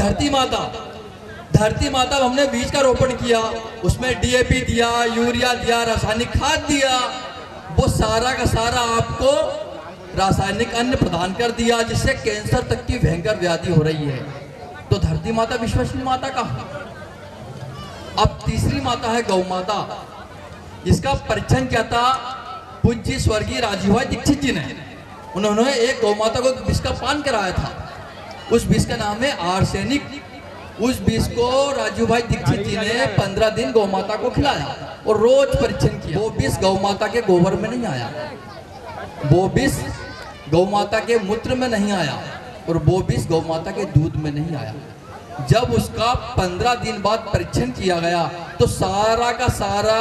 धरती माता हमने बीज का रोपण किया, उसमें डीएपी दिया, यूरिया दिया, रासायनिक खाद दिया, वो सारा का सारा आपको रासायनिक अन्न प्रदान कर दिया जिससे कैंसर तक की भयंकर व्याधि हो रही है। तो धरती माता विश्वसनीय माता कहाँ? अब तीसरी माता है गौ माता, जिसका परिचय क्या था? पूज्य स्वर्गीय राजीव भाई दीक्षित जी ने, उन्होंने एक गौ माता को विष का पान कराया था। उस विष का नाम है आर्सेनिक। उस विष को राजीव भाई दीक्षित जी ने 15 दिन गौ माता को खिलाया और रोज परीक्षण किया। वो विष गौ माता के गोबर में नहीं आया, वो विष गौ माता के मूत्र में नहीं आया और वो विष गौ माता के दूध में नहीं आया। जब उसका 15 दिन बाद परीक्षण किया गया तो सारा का सारा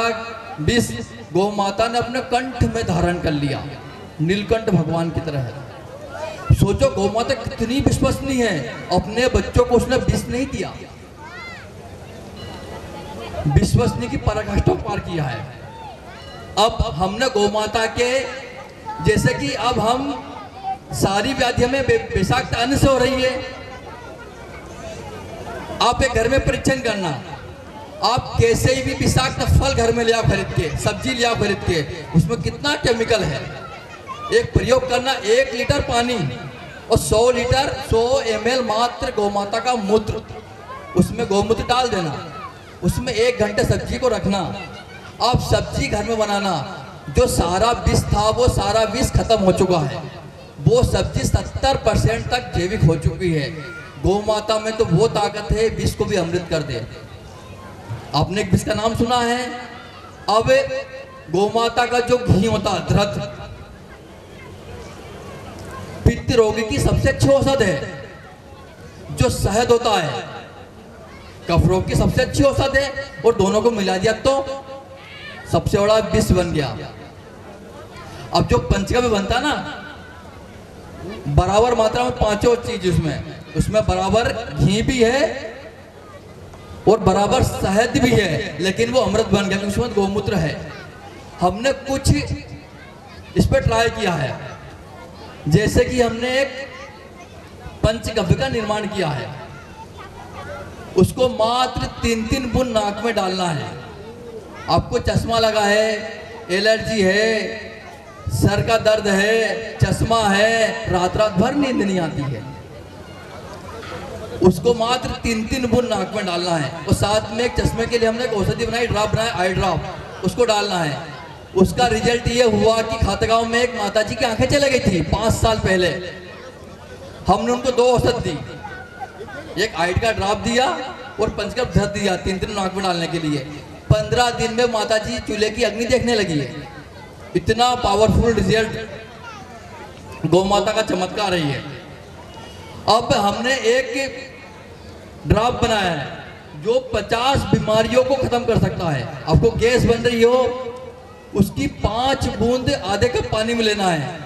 विष गौ माता ने अपने कंठ में धारण कर लिया, नीलकंठ भगवान की तरह है। सोचो गौ माता कितनी विश्वसनीय है, अपने बच्चों को उसने विष नहीं दिया, विश्वसनीय की पराकाष्ठा पार किया है। अब हमने गौ माता के जैसे कि अब हम सारी व्याधि में विषाक्त अन्न से हो रही है। आप एक घर में परीक्षण करना, आप कैसे ही भी विषाक्त फल घर में ले आओ खरीद के, सब्जी ले आओ खरीद के, उसमें कितना केमिकल है। एक प्रयोग करना, 1 लीटर पानी और 100 ml मात्र गौमाता का मूत्र, उसमें गौमूत्र डाल देना, उसमें 1 घंटे सब्जी को रखना। आप सब्जी घर में बनाना, जो सारा विष था वो सारा विष खत्म हो चुका है। वो सब्जी 70% तक जैविक हो चुकी है। गौ माता में तो वो ताकत है, विष को भी अमृत कर दे। आपने एक विष का नाम सुना है? अब गौ माता का जो घी होता है धृत, पित्त रोगी की सबसे अच्छी औषध है। जो शहद होता है कफ रोग की सबसे अच्छी औषध है, और दोनों को मिला दिया तो सबसे बड़ा विष बन गया। अब जो पंचगव्य बनता ना, बराबर मात्रा में 5 चीज उसमें बराबर घी भी है और बराबर शहद भी है, लेकिन वो अमृत बन गया क्योंकि उसमें गौमूत्र है। हमने कुछ इस पर ट्राई किया है, जैसे कि हमने एक पंचगव्य का निर्माण किया है। उसको मात्र 3-3 बूंद नाक में डालना है। आपको चश्मा लगा है, एलर्जी है, सर का दर्द है, चश्मा है, रात भर नींद नहीं आती है, उसको मात्र 3-3 बूंद नाक में डालना है। और साथ में एक चश्मे के लिए हमने एक औषधि बनाई, ड्रॉप बनाया, आई ड्रॉप, उसको डालना है। उसका रिजल्ट ये हुआ कि खातगांव में एक माताजी की आंखें चली गई थी 5 साल पहले। हमने उनको 2 औषध दी, एक आइड का ड्रॉप दिया और पंचगव्य धर दिया 3-3 नाक में डालने के लिए। 15 दिन में माताजी चूल्हे की अग्नि देखने लगी है। इतना पावरफुल रिजल्ट गौ माता का चमत्कार है ये। अब हमने एक ड्रॉप बनाया है जो 50 बीमारियों को खत्म कर सकता है। आपको गैस बन रही हो, उसकी 5 बूंद आधे कप पानी में लेना है।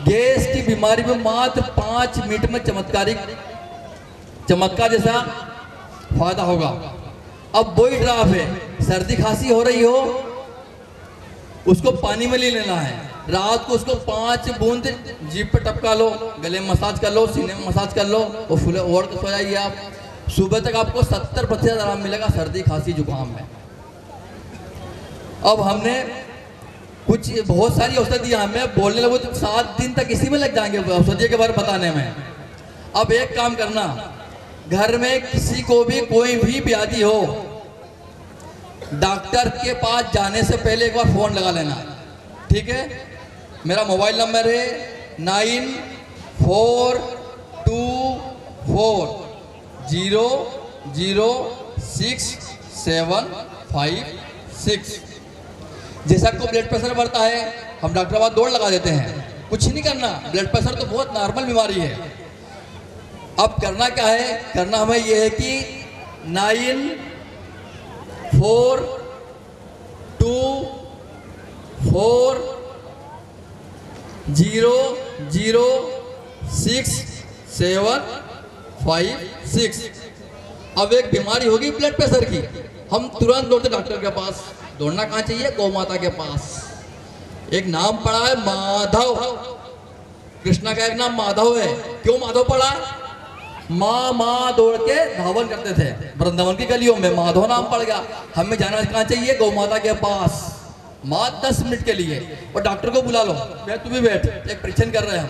गैस की बीमारी में मात्र 5 मिनट में चमत्कार जैसा फायदा होगा। अब वही ड्रॉप है, सर्दी खांसी हो रही हो, उसको पानी में ले लेना है। रात को उसको 5 बूंद जीभ पे टपका लो, गले में मसाज कर लो, सीने में मसाज कर लो और फूले ओढ़ के सो जाइए आप। सुबह तक आपको 70% आराम मिलेगा सर्दी खांसी जुकाम में। अब हमने कुछ बहुत सारी औषधियाँ हमें बोलने लगो तो 7 दिन तक इसी में लग जाएंगे औषधि के बारे में बताने में। अब एक काम करना, घर में किसी को भी कोई भी व्याधि हो, डॉक्टर के पास जाने से पहले एक बार फ़ोन लगा लेना, ठीक है। मेरा मोबाइल नंबर है 9424006756। जैसा आपको ब्लड प्रेशर बढ़ता है, हम डॉक्टर बाद दौड़ लगा देते हैं, कुछ नहीं करना। ब्लड प्रेशर तो बहुत नॉर्मल बीमारी है। अब करना क्या है, करना हमें यह है कि 9424006756। अब एक बीमारी होगी ब्लड प्रेशर की, हम तुरंत दौड़ते डॉक्टर के पास। दौड़ना कहाँ चाहिए? गौ माता के पास। एक नाम पड़ा है माधव, कृष्णा का एक नाम माधव है। क्यों माधव पड़ा? माँ दौड़ के धावन करते थे वृंदावन की गलियों में, माधव नाम पड़ गया। हमें जाना कहाँ चाहिए? गौ माता के पास। माँ 10 मिनट के लिए, और डॉक्टर को बुला लो, बैठ तू भी बैठ, एक परीक्षण कर रहे हैं हम।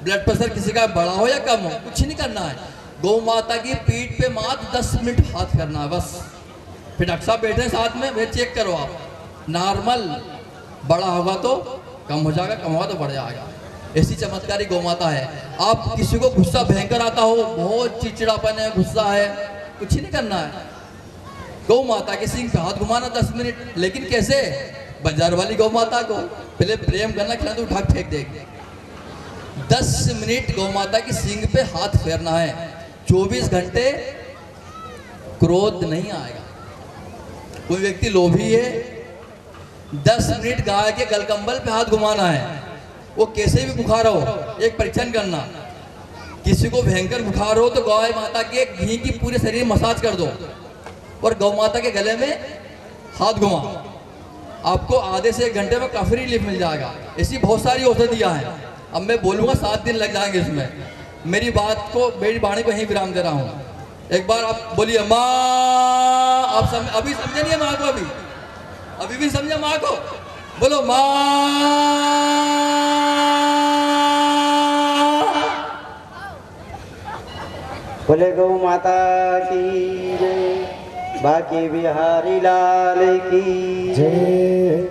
ब्लड प्रेशर किसी का बड़ा हो या कम हो, कुछ नहीं करना है। गौ माता की पीठ पे मात्र 10 मिनट हाथ करना है बस। फिर डॉक्टर साहब बैठे साथ में, वे चेक करो आप, नॉर्मल बड़ा होगा तो कम हो जाएगा, कम होगा तो बढ़ जाएगा। ऐसी चमत्कारी गौ माता है। आप किसी को गुस्सा भयंकर आता हो, बहुत चिड़चिड़ापन है, गुस्सा है, कुछ नहीं करना है। गौ माता के सिंह पे हाथ घुमाना 10 मिनट। लेकिन कैसे? बाजार वाली गौ माता को पहले प्रेम करना, खिलाना तो उठा के फेंक देगी। 10 मिनट गौ माता की सिंग पे हाथ फेरना है। 24 घंटे क्रोध नहीं आएगा। कोई व्यक्ति लोभी है, 10 मिनट गाय के गलकंबल पे हाथ घुमाना है। वो कैसे भी बुखार हो, एक परीक्षण करना। किसी को भयंकर बुखार हो तो गौ माता के घी की पूरे शरीर मसाज कर दो और गौ माता के गले में हाथ घुमा, आपको आधे से 1 घंटे में काफी रिलीफ मिल जाएगा। ऐसी बहुत सारी औषधियाँ हैं। अब मैं बोलूँगा 7 दिन लग जाएंगे इसमें। मेरी बात को, मेरी वाणी को यहीं विराम दे रहा हूँ। एक बार आप बोलिए माँ। आप अभी समझे नहीं है माँ को? अभी भी समझे माँ को? बोलो माँ। बोले गौ माता की जय, बाकी बिहारी लाल की जय।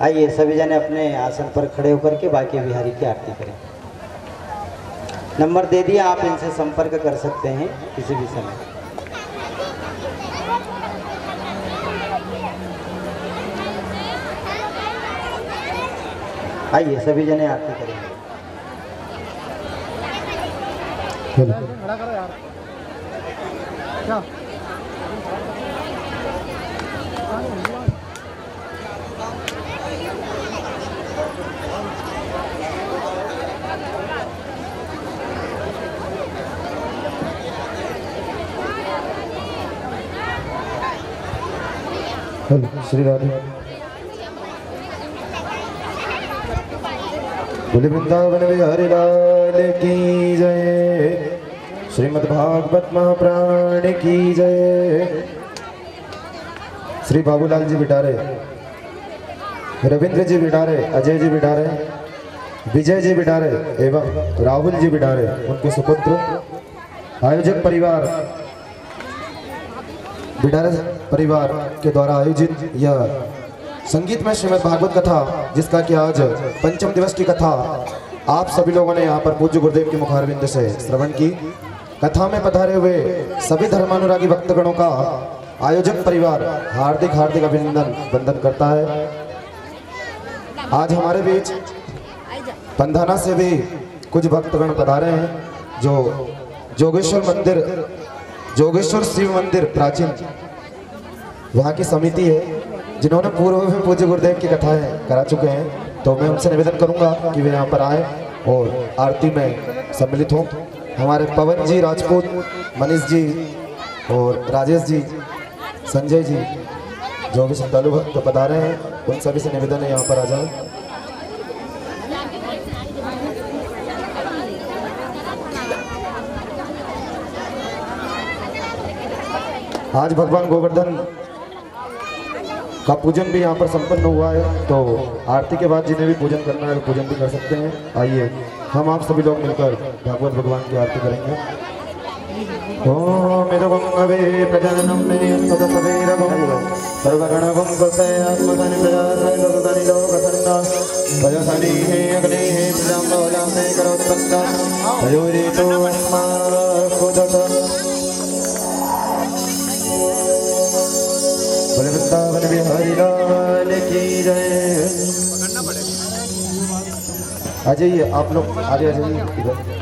आइए सभी जने अपने आसन पर खड़े होकर के बाकी बिहारी की आरती करें। नंबर दे दिया, आप इनसे संपर्क कर सकते हैं किसी भी समय। आइए सभी जने आरती करेंगे। क्या श्री राधे बोले वृंदावन बिहारी लाल की जय। श्रीमद् भागवत महाप्राण की जय। श्री बाबूलाल जी बिटारे, रविंद्र जी बिटारे, अजय जी बिटारे, विजय जी बिटारे एवं राहुल जी बिटारे, उनके सुपुत्र, आयोजक परिवार बिटारे परिवार के द्वारा आयोजित यह संगीतमय श्रीमद् भागवत कथा, जिसका कि आज 5म दिवस की कथा आप सभी लोगों ने यहाँ पर पूज्य गुरुदेव के मुखारविंद से श्रवण की। कथा में पधारे हुए सभी धर्मानुरागी भक्तगणों का आयोजक परिवार हार्दिक हार्दिक अभिनंदन वंदन करता है। आज हमारे बीच पंधाना से भी कुछ भक्तगण पधारे हैं, जो जोगेश्वर शिव मंदिर प्राचीन वहाँ की समिति है, जिन्होंने पूर्व में पूज्य गुरुदेव की कथाएं करा चुके हैं। तो मैं उनसे निवेदन करूंगा कि वे यहाँ पर आए और आरती में सम्मिलित हों। हमारे पवन जी राजपूत, मनीष जी और राजेश जी, संजय जी, जो भी श्रद्धालु भक्त पधारे हैं, उन सभी से निवेदन है यहाँ पर आ जाए। आज भगवान गोवर्धन का पूजन भी यहाँ पर संपन्न हुआ है, तो आरती के बाद जिन्हें भी पूजन करना है वो पूजन भी कर सकते हैं। आइए हम आप सभी लोग मिलकर भागवत भगवान की आरती करेंगे। ओम इदगं अवे प्रजननं नियस्ततवीरगं सर्वगणगं कषयात्मकं प्रजासनि लोकसनि लोकसन्ना भजसनि हे अग्ने हे प्रजां बहुलां मे करोत्पन्ना भयोरितो वन्मा कुदत बोले वृंदावन बिहारी लाल की जय। आ जाइए आप लोग, आगे आ जाइए इधर।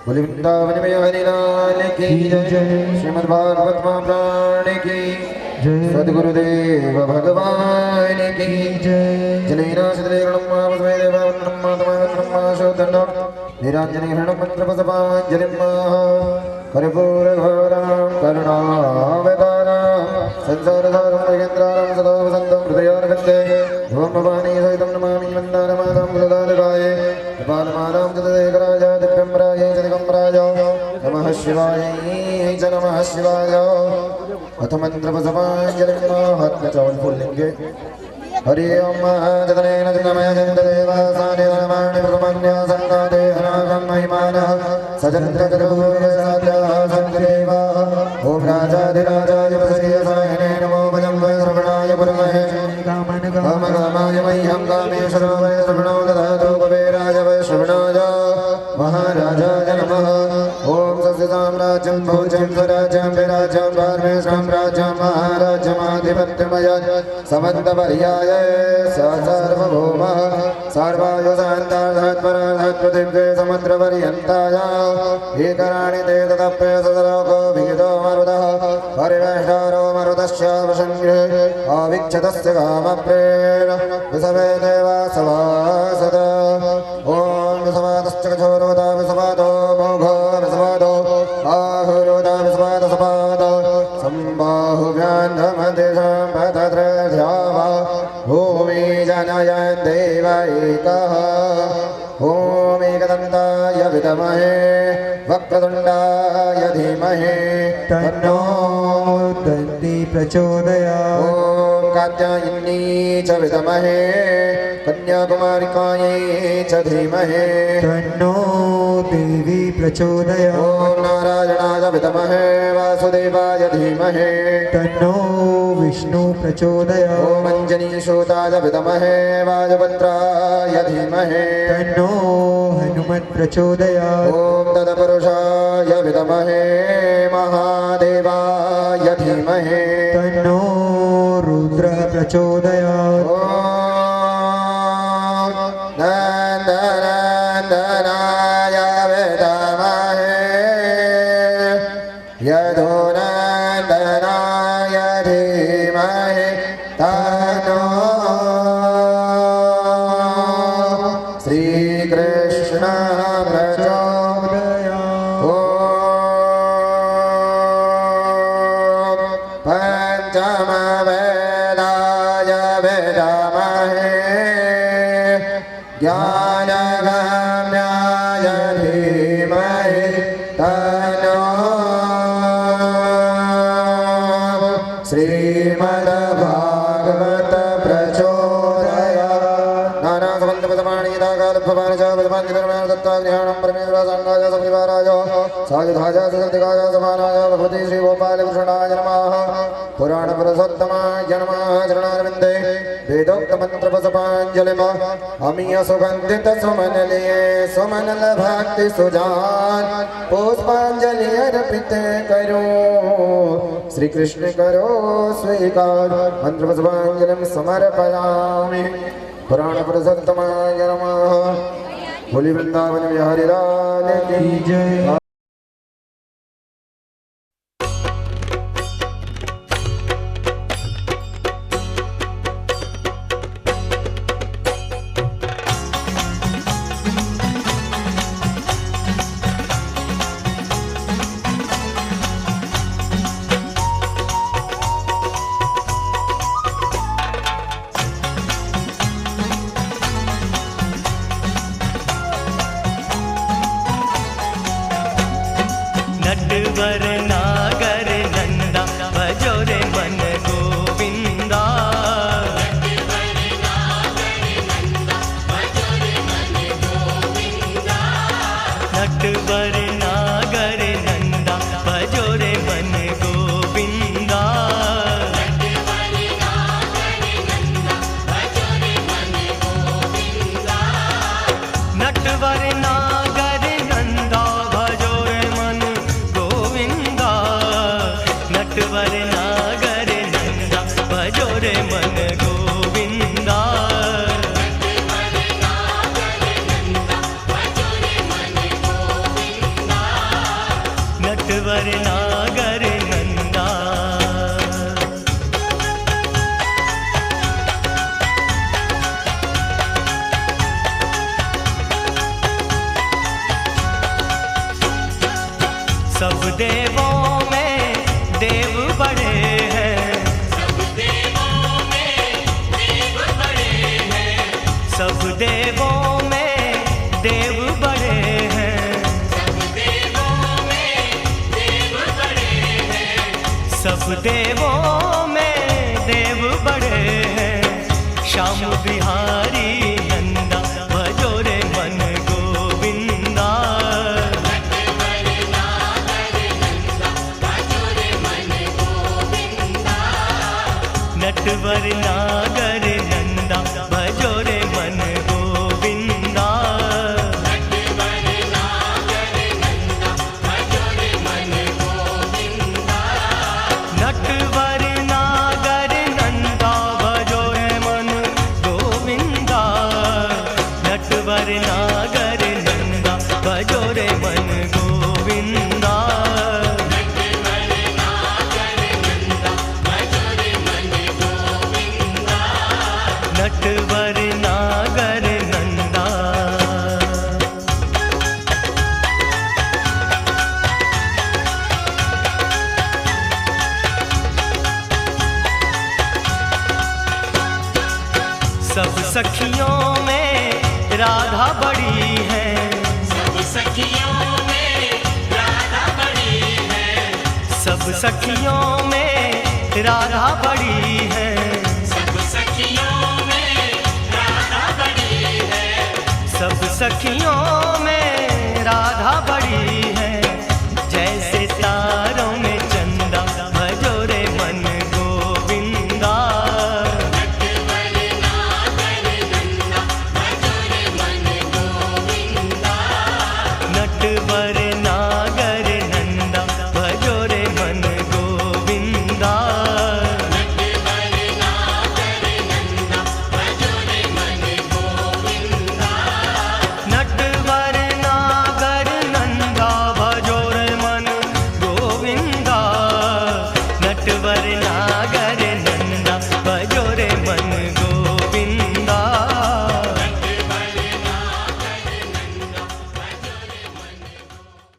बोले वृंदावन में हरि लाल की जय। श्रीमद् भागवत महापुराण की जय। सद्गुरुदेव भगवान की जय। जलेना शतलेरणं महावस्मै देवावन्दनं मातमवन्दनं महाशोधनं निराञ्जने हरणं मन्त्रपसपाञ्जलिं कर्पूरघोरां करुणावतारां संसारसारं मृगेन्द्राणां सदा वसन्तं हृदयारविन्दे ॐ भवानी सहितं नमामि वन्दारमातां कुलदालकाय कृपालमालां जगदेकराजा दिव्यं राये जगदम्बराज नमः शिवाय च नमः शिवाय। अथ मन्त्रपसपाञ्जलिं महात्म्यचौल्फुल्लिङ्गे हरि ओम जतनेन जगमय जगदेवासाने नमामि भगवन्या सन्नादे हनागं महिमानः सजन्त्रगतपूर्वसाद्याः सन्देवा ओम राजाधिराजाय वसतीयसायने नमो भजं वै श्रवणाय पुरमहे कामकामाय मह्यं कामेश्वरो वै श्रवणो ददातु कुबेराय वै श्रवणाय महाराजाय नमः। ओम सस्य साम्राज्यं भोजं स्वराज्यं विराज्यं धार्मेशं राज्यं महाराज्यमाधिपत्यमय समन्तपर्याय सार्वभौम सर्वायुधान्तर्धत्पराधत्पृथिव्ये समुद्रपर्यन्ताय एकराणि ते ततप्य सदलोको विहितो मरुतः परिवेष्टारो मरुतस्य वशङ्गे अविक्षतस्य कामप्रेण विसवे देवासवासद। ॐ विसवादश्च कठोरोदा विसवादो मोघो विसवादो आहुरोदा विसवादसपाद सम्बाहुव्यान्धमदिशं पतत्रध्यावा भूमि जनयन् देव एकः। ॐ एकदन्ताय विद्महे वक्रतुण्डाय धीमहि तन्नो दन्ति प्रचोदयात्। ॐ कात्यायनी च विद्महे कन्याकुमारिकायै च धीमहि तन्नो देवी प्रचोदयात्। ॐ नारायणाय विद्महे वासुदेवाय धीमहि तन्नो विष्णु प्रचोदयात्। ॐ अञ्जनीसूताय विद्महे वायुपुत्राय धीमहि तन्नो हनुमत् प्रचोदयात्। ॐ तत्पुरुषाय विद्महे महादेवाय धीमहि तन्नो रुद्रः प्रचोदयात्। ॐ नन्दनन्दनाय विद्महे यदुनन्दनाय धीमहि तन्नो श्रीकृष्णः प्रचोदयात्। ॐ पञ्चमवेदाय विद्महे ज्ञानगम्याय धीमहि तन्नो श्रीमद्भागवत प्रचोदयात्। नानासमन्तपदपाणि यथाकालभवानि च पदपानि धर्मेण दत्ताग्रहणं परमेश्वराय सपरिवाराय सायुधाय सशक्तिकाय समानाय भगवती श्रीगोपालकृष्णाय नमः। पुराणपुरुषोत्तमाय नमः। चरणारविन्दे वेदोक्तमन्त्रपसपाञ्जलिम् अमीय सुगन्धित सुमन लिए सुमनल भक्ति सुजान पुष्पांजलि अर्पित करो श्री कृष्ण करो स्वीकार मंत्रपुष्पांजलिं समर्पयामि। पुराणपुरुषोत्तमाय नमः। बोली वृंदावन बिहारी लाल की जय। मन गोविंदा। नटवर नागर नंदा। सब देवों में देव बड़े हैं, सब देवों में देव बड़े हैं, सब देवों में देव बड़े हैं, सब देवों में देव बड़े हैं, सब देवों में देव बड़े हैं। श्याम बिहारी नंदा भजो रे मन गोविंदा। नटवर नागर नंदा भजो रे मन गोविंदा। नटवर नागर नंदा भजो रे मन गोविंदा। नटवर नागर नंदा भजो रे मन गोविंदा। नटवर नागर नंदा। सब सखियों में राधा बड़ी है, सब सखियों में राधा बड़ी है, सब सखियों में राधा बड़ी है, सब सखियों में राधा बड़ी है, सब सखियों में राधा बड़ी है। जैसे तारों में चंदा भजो रे मन गोविंदा। नटवर नागर नंदा भजो रे मन गोविंदा। नटवर नागर नंदा भजो रे मन गोविंदा। नटवर